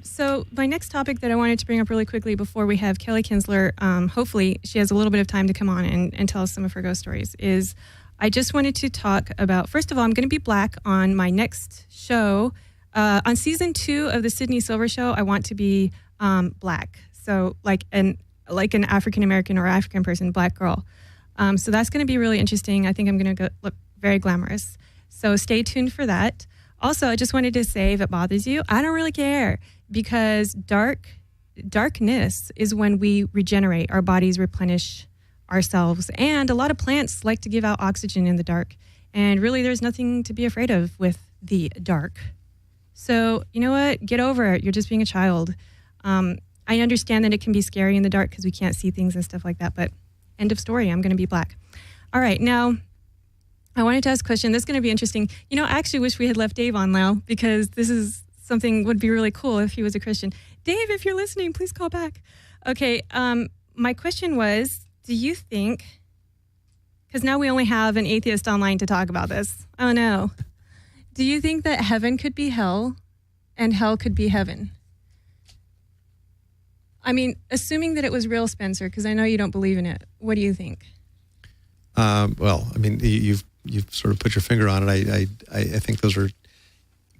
So my next topic that I wanted to bring up really quickly before we have Kelly Kinsler, hopefully she has a little bit of time to come on and tell us some of her ghost stories, is I just wanted to talk about, first of all, I'm going to be black on my next show. On season 2 of the Sydney Silver Show, I want to be black. So like an African-American or African person, black girl. So that's going to be really interesting. I think I'm going to look very glamorous. So stay tuned for that. Also, I just wanted to say, if it bothers you, I don't really care, because darkness is when we regenerate. Our bodies replenish ourselves. And a lot of plants like to give out oxygen in the dark. And really, there's nothing to be afraid of with the dark. So, you know what? Get over it. You're just being a child. I understand that it can be scary in the dark because we can't see things and stuff like that, but end of story. I'm going to be black. All right. Now, I wanted to ask a question. This is going to be interesting. I actually wish we had left Dave on now, because this is something would be really cool if he was a Christian. Dave, if you're listening, please call back. Okay. My question was, do you think, because now we only have an atheist online to talk about this. Oh, no. Do you think that heaven could be hell and hell could be heaven? I mean, assuming that it was real, Spencer, because I know you don't believe in it. What do you think? Well, I mean, you've sort of put your finger on it. I think those are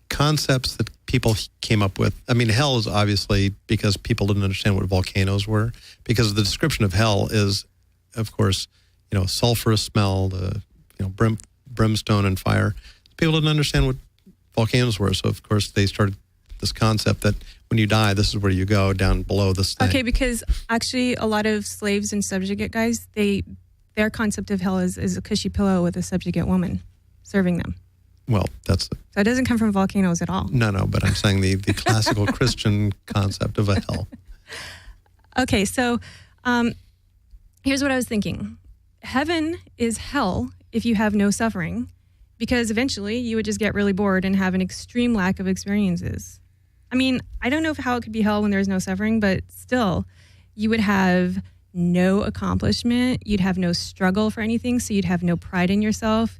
concepts that people came up with. I mean, hell is obviously because people didn't understand what volcanoes were, because the description of hell is, of course, sulfurous smell, brimstone and fire. People didn't understand what volcanoes were, so of course they started this concept that when you die, this is where you go, down below this thing. Okay, because actually a lot of slaves and subjugate guys, their concept of hell is a cushy pillow with a subjugate woman serving them. Well, so it doesn't come from volcanoes at all. No, but I'm saying the classical Christian concept of a hell. Okay, so here's what I was thinking. Heaven is hell if you have no suffering, because eventually you would just get really bored and have an extreme lack of experiences. I mean, I don't know how it could be hell when there's no suffering, but still, you would have no accomplishment. You'd have no struggle for anything, so you'd have no pride in yourself.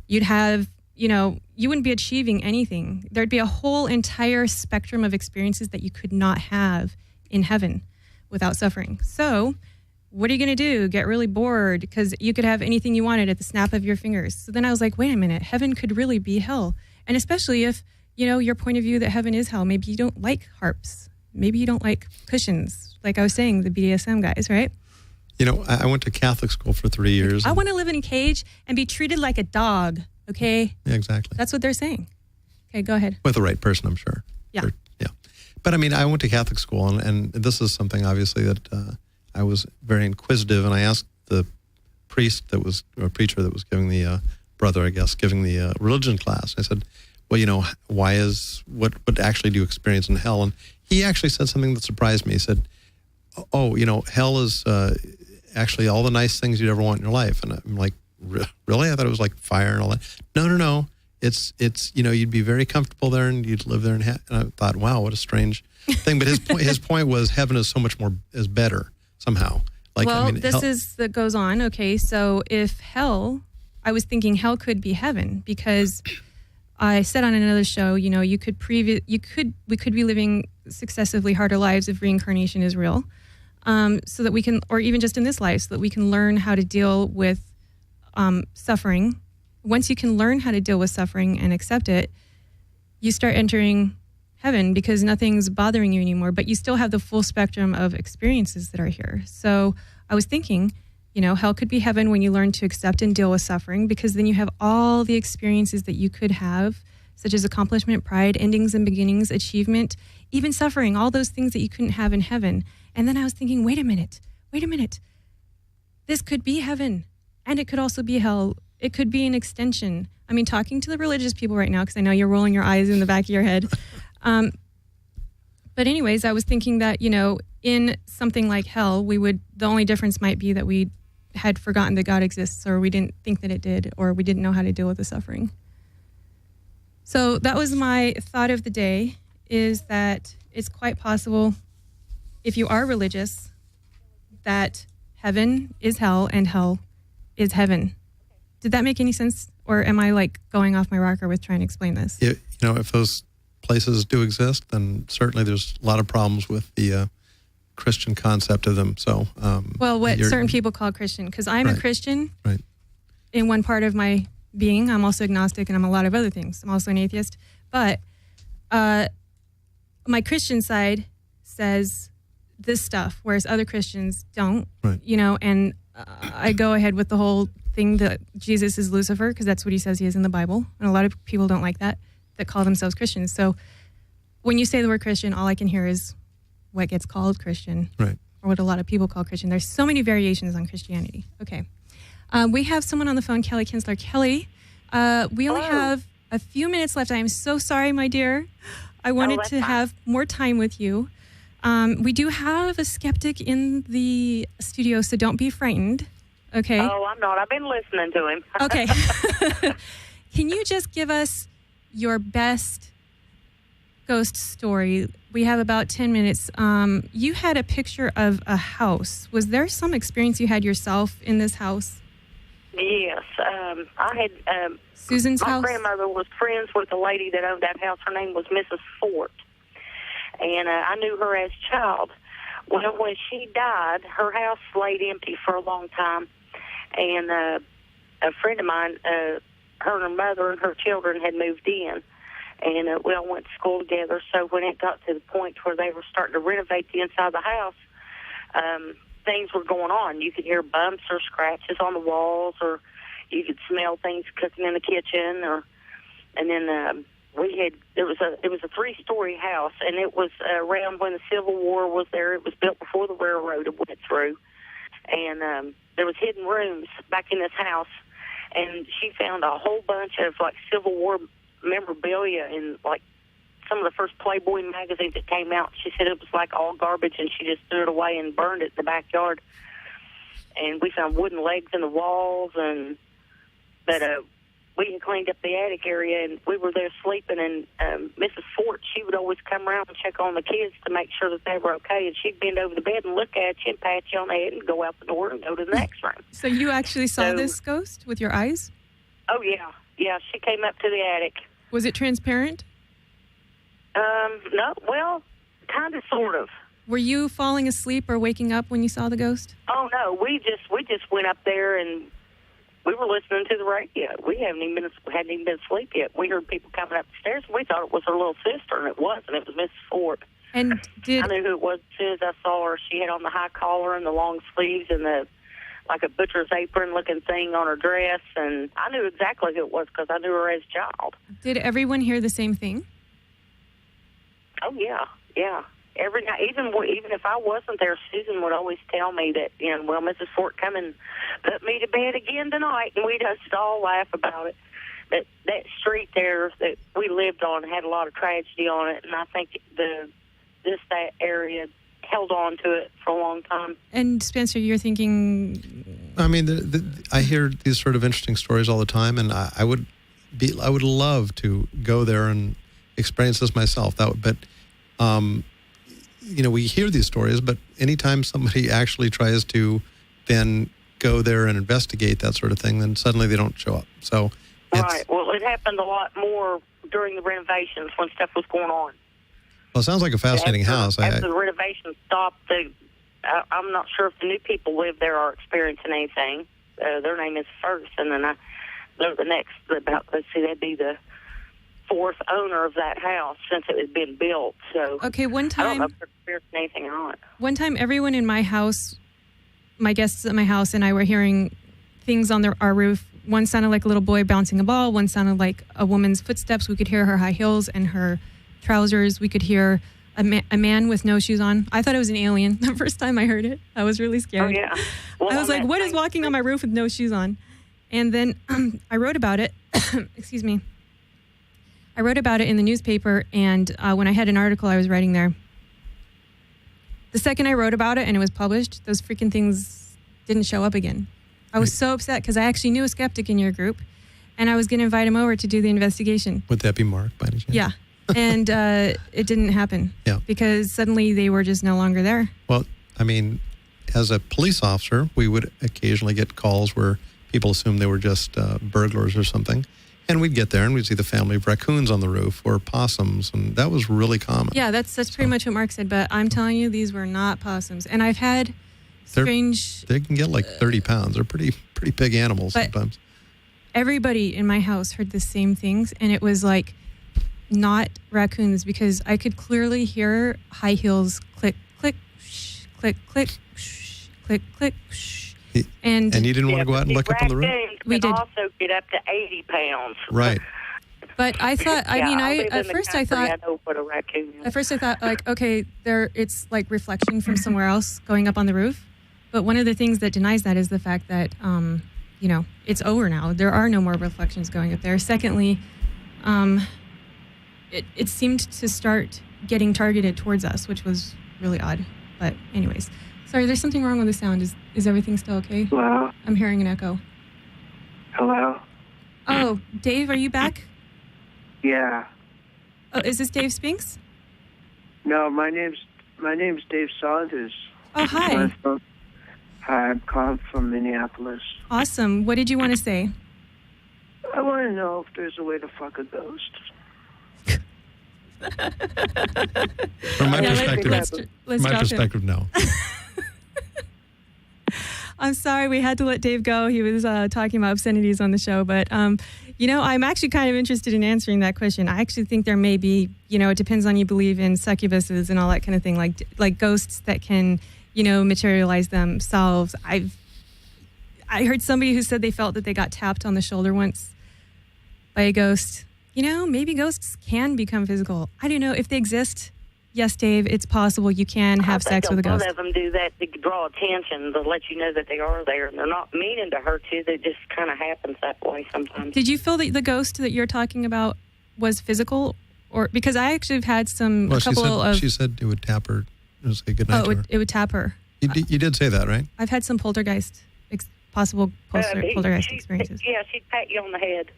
You'd have, you wouldn't be achieving anything. There'd be a whole entire spectrum of experiences that you could not have in heaven without suffering. So what are you going to do? Get really bored because you could have anything you wanted at the snap of your fingers. So then I was like, wait a minute, heaven could really be hell. And especially if, your point of view that heaven is hell, maybe you don't like harps. maybe you don't like cushions, like I was saying, the BDSM guys, right? You know, I went to Catholic school for 3 years. I want to live in a cage and be treated like a dog, okay? Yeah, exactly. That's what they're saying. Okay, go ahead. With the right person, I'm sure. Yeah. Yeah. But I mean, I went to Catholic school, and this is something, obviously, that I was very inquisitive, and I asked the preacher that was giving the brother, I guess, giving the religion class. I said, well, you know, what actually do you experience in hell? And he actually said something that surprised me. He said, oh, you know, hell is actually all the nice things you'd ever want in your life. And I'm like, really? I thought it was like fire and all that. No. It's you know, you'd be very comfortable there and you'd live there. And I thought, wow, what a strange thing. But his point was heaven is so much more, is better somehow. Like, well, I mean, that goes on. Okay, so if hell, I was thinking hell could be heaven, because I said on another show, you know, we could be living successively harder lives if reincarnation is real, so that we can, or even just in this life, so that we can learn how to deal with suffering. Once you can learn how to deal with suffering and accept it, you start entering heaven, because nothing's bothering you anymore, but you still have the full spectrum of experiences that are here. So I was thinking, you know, hell could be heaven when you learn to accept and deal with suffering, because then you have all the experiences that you could have, such as accomplishment, pride, endings and beginnings, achievement, even suffering, all those things that you couldn't have in heaven. And then I was thinking, wait a minute. This could be heaven, and it could also be hell. It could be an extension. I mean, talking to the religious people right now, because I know you're rolling your eyes in the back of your head. But anyways, I was thinking that, you know, in something like hell, the only difference might be that we had forgotten that God exists, or we didn't think that it did, or we didn't know how to deal with the suffering. So that was my thought of the day, is that it's quite possible, if you are religious, that heaven is hell and hell is heaven. Did that make any sense? Or am I like going off my rocker with trying to explain this? you know, if those places do exist, then certainly there's a lot of problems with the Christian concept of them. So, well, what certain people call Christian, because I'm a Christian, right? In one part of my being, I'm also agnostic, and I'm a lot of other things. I'm also an atheist, but my Christian side says this stuff, whereas other Christians don't. Right. You know, and I go ahead with the whole thing that Jesus is Lucifer, because that's what he says he is in the Bible, and a lot of people don't like that call themselves Christians. So when you say the word Christian, all I can hear is what gets called Christian, right? Or what a lot of people call Christian. There's so many variations on Christianity. Okay. We have someone on the phone, Kelly Kinsler. Kelly, we only have a few minutes left. I am so sorry, my dear. I wanted to have more time with you. We do have a skeptic in the studio, so don't be frightened. Okay. Oh, I'm not. I've been listening to him. Okay. Can you just give us your best ghost story? We have about 10 minutes. You had a picture of a house. Was there some experience you had yourself in this house? Yes. I had... Susan's house? My grandmother was friends with the lady that owned that house. Her name was Mrs. Fort. And I knew her as a child. Well, when she died, her house laid empty for a long time. And a friend of mine, her and her mother and her children had moved in. And we all went to school together. So when it got to the point where they were starting to renovate the inside of the house, things were going on. You could hear bumps or scratches on the walls, or you could smell things cooking in the kitchen. And then it was a 3-story house, and it was around when the Civil War was there. It was built before the railroad went through. And there was hidden rooms back in this house. And she found a whole bunch of, like, Civil War memorabilia in, like, some of the first Playboy magazines that came out. She said it was, like, all garbage, and she just threw it away and burned it in the backyard. And we found wooden legs in the walls, but we had cleaned up the attic area, and we were there sleeping, and Mrs. Fort, she would always come around and check on the kids to make sure that they were okay, and she'd bend over the bed and look at you and pat you on the head and go out the door and go to the next room. So you actually saw this ghost with your eyes? Oh, yeah. Yeah, she came up to the attic. Was it transparent? No, well, kind of, sort of. Were you falling asleep or waking up when you saw the ghost? Oh, no, we just went up there, and we were listening to the radio. We hadn't even been asleep yet. We heard people coming up the stairs, and we thought it was her little sister, and it wasn't. It was Mrs. Ford. And I knew who it was as soon as I saw her. She had on the high collar and the long sleeves and the like a butcher's apron looking thing on her dress, and I knew exactly who it was because I knew her as a child. Did everyone hear the same thing? Oh yeah. Every night, even if I wasn't there, Susan would always tell me that, well, Mrs. Fort, come and put me to bed again tonight, and we'd just all laugh about it. That street there that we lived on had a lot of tragedy on it, and I think that area held on to it for a long time. And Spencer, you're thinking? I mean, I hear these sort of interesting stories all the time, and I would love to go there and experience this myself. We hear these stories, but anytime somebody actually tries to then go there and investigate that sort of thing, then suddenly they don't show up. So, right. Well, it happened a lot more during the renovations when stuff was going on. Well, it sounds like a fascinating house. After the renovation stopped, I'm not sure if the new people live there are experiencing anything. Their name is First, and then they're the next. That'd be the fourth owner of that house since it had been built. So okay, one time I don't know if they're experiencing anything or not. One time, everyone in my house, my guests at my house, and I were hearing things on our roof. One sounded like a little boy bouncing a ball. One sounded like a woman's footsteps. We could hear her high heels and her trousers. We could hear a man with no shoes on. I thought it was an alien the first time I heard it. I was really scared. Oh, yeah. Well, I was like, what is walking on my roof with no shoes on? And then I wrote about it. Excuse me. I wrote about it in the newspaper, and when I had an article I was writing there, the second I wrote about it and it was published, those freaking things didn't show up again. I was so upset because I actually knew a skeptic in your group, and I was going to invite him over to do the investigation. Would that be Mark, by any chance? Yeah. And it didn't happen. Yeah. Because suddenly they were just no longer there. Well, I mean, as a police officer, we would occasionally get calls where people assumed they were just burglars or something. And we'd get there and we'd see the family of raccoons on the roof or possums, and that was really common. Yeah, that's pretty much what Mark said, but I'm telling you, these were not possums. And I've had strange... They can get like 30 pounds. They're pretty big animals sometimes. Everybody in my house heard the same things, and it was like not raccoons, because I could clearly hear high heels click, click, shh, click, click, shh, click, click, shh. And you didn't want to go out and look up on the roof? We did. Also get up to 80 pounds. Right. But I thought, at first I thought, I know what a raccoon is. At first I thought, like, okay, it's like reflection from somewhere else going up on the roof. But one of the things that denies that is the fact that, it's over now. There are no more reflections going up there. Secondly, it seemed to start getting targeted towards us, which was really odd. But anyways, sorry, there's something wrong with the sound. Is everything still okay? Hello? I'm hearing an echo. Hello? Oh, Dave, are you back? Yeah. Oh, is this Dave Spinks? No, my name's Dave Saunders. Oh, hi. Hi, I'm calling from Minneapolis. Awesome. What did you want to say? I want to know if there's a way to fuck a ghost. From my perspective, no. I'm sorry, we had to let Dave go. He was talking about obscenities on the show, but I'm actually kind of interested in answering that question. I actually think there may be, it depends on you believe in succubuses and all that kind of thing, like ghosts that can, materialize themselves. I heard somebody who said they felt that they got tapped on the shoulder once by a ghost. Maybe ghosts can become physical. I don't know if they exist. Yes, Dave, it's possible you can have sex with a ghost. A lot of them do that to draw attention, to let you know that they are there. And they're not meaning to hurt you. It just kind of happens that way sometimes. Did you feel that the ghost that you're talking about was physical? Or because I actually have had she said it would tap her. It would say goodnight to her. It would tap her. You did say that, right? I've had some possible poltergeist experiences. Yeah, she'd pat you on the head.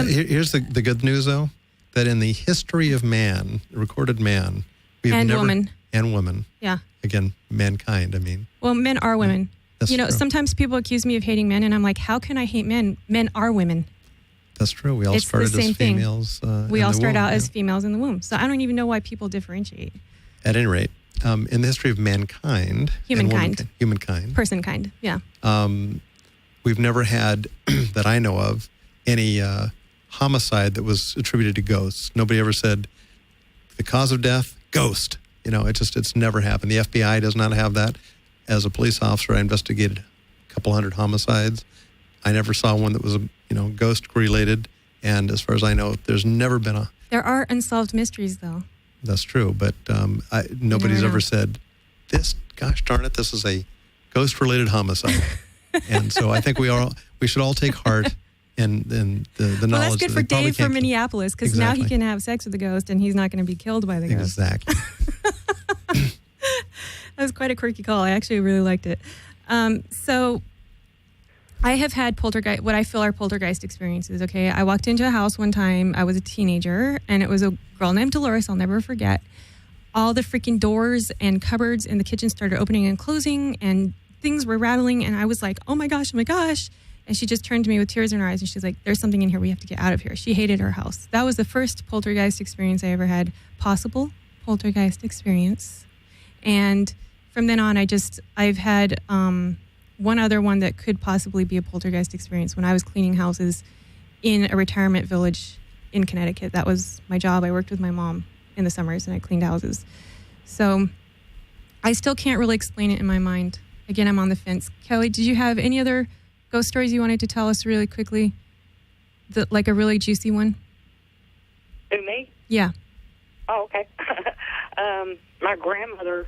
Here's the good news, though, that in the history of man, recorded man, we've woman. And woman. Yeah. Again, mankind, I mean. Well, men are women. That's true. Sometimes people accuse me of hating men, and I'm like, how can I hate men? Men are women. That's true. We all started as females. We all start out as females in the womb. So I don't even know why people differentiate. At any rate, in the history of mankind. Humankind. Personkind, yeah. We've never had, that I know of, any homicide that was attributed to ghosts. Nobody ever said the cause of death, ghost. It's never happened. The FBI does not have that. As a police officer, I investigated a couple hundred homicides. I never saw one that was, ghost related. And as far as I know, there's never been a... There are unsolved mysteries, though. That's true, but nobody's ever said, gosh darn it, this is a ghost-related homicide. And so I think we should all take heart in the knowledge. Well, that's good for Dave from Minneapolis, because now he Exactly. can have sex with the ghost, and he's not going to be killed by the ghost. Exactly. That was quite a quirky call. I actually really liked it. So I have had what I feel are poltergeist experiences, okay? I walked into a house one time. I was a teenager, and it was a girl named Dolores. I'll never forget. All the freaking doors and cupboards in the kitchen started opening and closing, and things were rattling, and I was like, oh my gosh. And she just turned to me with tears in her eyes, and she's like, there's something in here. We have to get out of here. She hated her house. That was the first poltergeist experience I ever had, possible poltergeist experience. And from then on, I've had one other one that could possibly be a poltergeist experience. When I was cleaning houses in a retirement village in Connecticut, that was my job. I worked with my mom in the summers, and I cleaned houses. So I still can't really explain it in my mind. Again, I'm on the fence. Kelly, did you have any other ghost stories you wanted to tell us really quickly? Like a really juicy one? Who, me? Yeah. Oh, okay. My grandmother,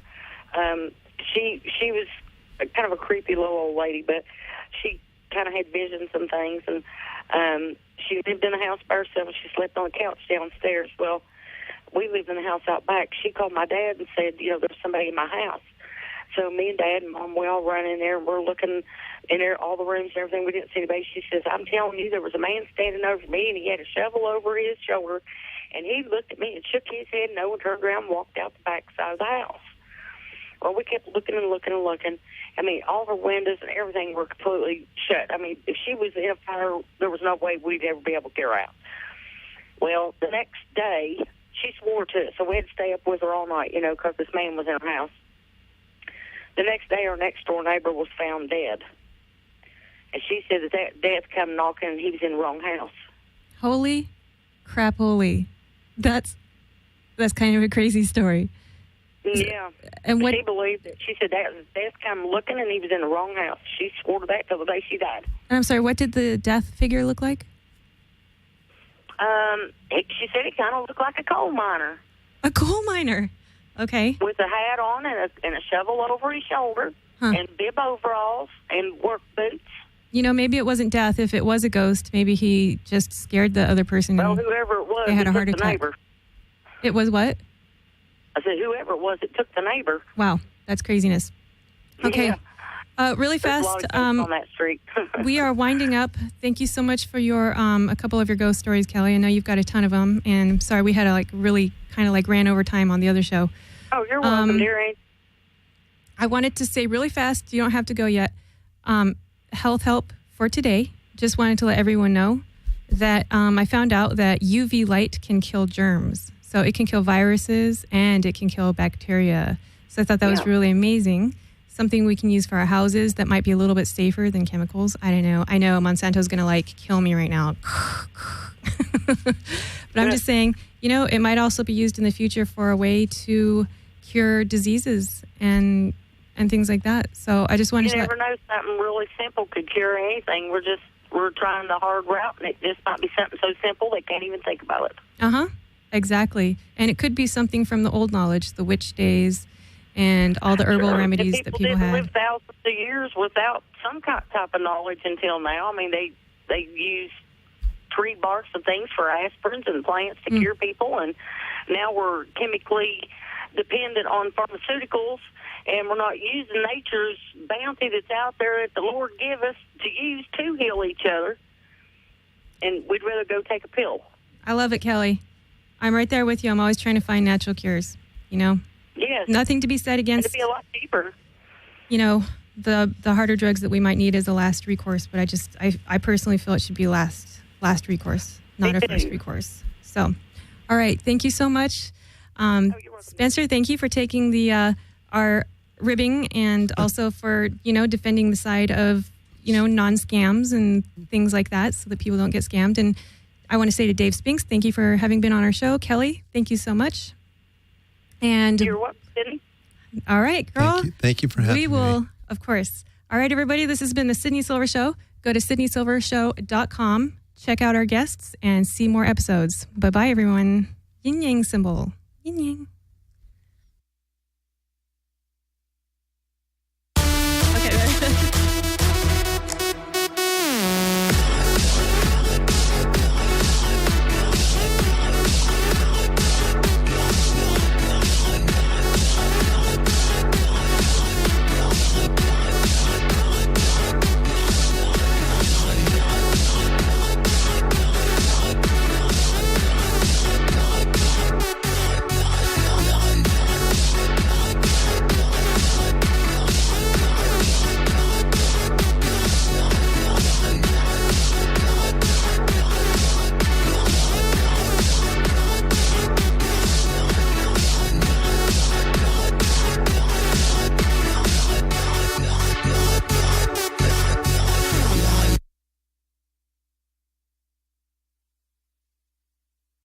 she was kind of a creepy little old lady, but she kind of had visions and things, and she lived in a house by herself. She slept on a couch downstairs. Well, we lived in the house out back. She called my dad and said, there's somebody in my house. So me and Dad and Mom, we all run in there, and we're looking in there, all the rooms and everything. We didn't see anybody. She says, I'm telling you, there was a man standing over me, and he had a shovel over his shoulder, and he looked at me and shook his head no and turned around and walked out the back side of the house. Well, we kept looking and looking and looking. I mean, all her windows and everything were completely shut. I mean, if she was in a fire, there was no way we'd ever be able to get her out. Well, the next day, she swore to it, so we had to stay up with her all night, because this man was in our house. The next day, our next-door neighbor was found dead. And she said that death come knocking, and he was in the wrong house. Holy crap, holy. That's kind of a crazy story. Yeah. And what? She believed it. She said that death come looking, and he was in the wrong house. She swore to that till the day she died. And I'm sorry, what did the death figure look like? She said he kind of looked like a coal miner. A coal miner. Okay. With a hat on and a shovel over his shoulder, and bib overalls and work boots. Maybe it wasn't death. If it was a ghost, maybe he just scared the other person. Well, whoever it was, they had a heart the attack. Neighbor. It was what? I said, whoever it was, it took the neighbor. Wow, that's craziness. Okay. Yeah. Really There's fast. a lot of on that street. We are winding up. Thank you so much for your a couple of your ghost stories, Kelly. I know you've got a ton of them, and I'm sorry we had to really kind of ran over time on the other show. Oh, you're welcome, dear. I wanted to say really fast, you don't have to go yet, health help for today. Just wanted to let everyone know that I found out that UV light can kill germs. So it can kill viruses and it can kill bacteria. So I thought that was really amazing. Something we can use for our houses that might be a little bit safer than chemicals. I don't know. I know Monsanto's going to kill me right now. But I'm just saying, it might also be used in the future for a way to cure diseases and things like that. So I just wanted to... You never know, something really simple could cure anything. We're trying the hard route, and it just might be something so simple they can't even think about it. Uh-huh. Exactly. And it could be something from the old knowledge, the witch days, and all the herbal remedies that people didn't had. live thousands of years without some type of knowledge until now. I mean, they use tree barks and things for aspirins and plants to cure people, and now we're chemically dependent on pharmaceuticals, and we're not using nature's bounty that's out there that the Lord give us to use to heal each other, and we'd rather go take a pill. I love it, Kelly. I'm right there with you. I'm always trying to find natural cures, Yes. Nothing to be said against... It'd be a lot cheaper. The harder drugs that we might need as a last recourse, but I personally feel it should be last recourse, not a first recourse. So, all right. Thank you so much. Spencer, thank you for taking the our ribbing and also for, defending the side of, non-scams and things like that so that people don't get scammed. And I want to say to Dave Spinks, thank you for having been on our show. Kelly, thank you so much. And You're welcome, Sydney. all right, girl. Thank you for having me. We will, of course. All right, everybody. This has been the Sydney Silver Show. Go to sydneysilvershow.com. Check out our guests and see more episodes. Bye-bye, everyone. Yin yang symbol. Yin yang.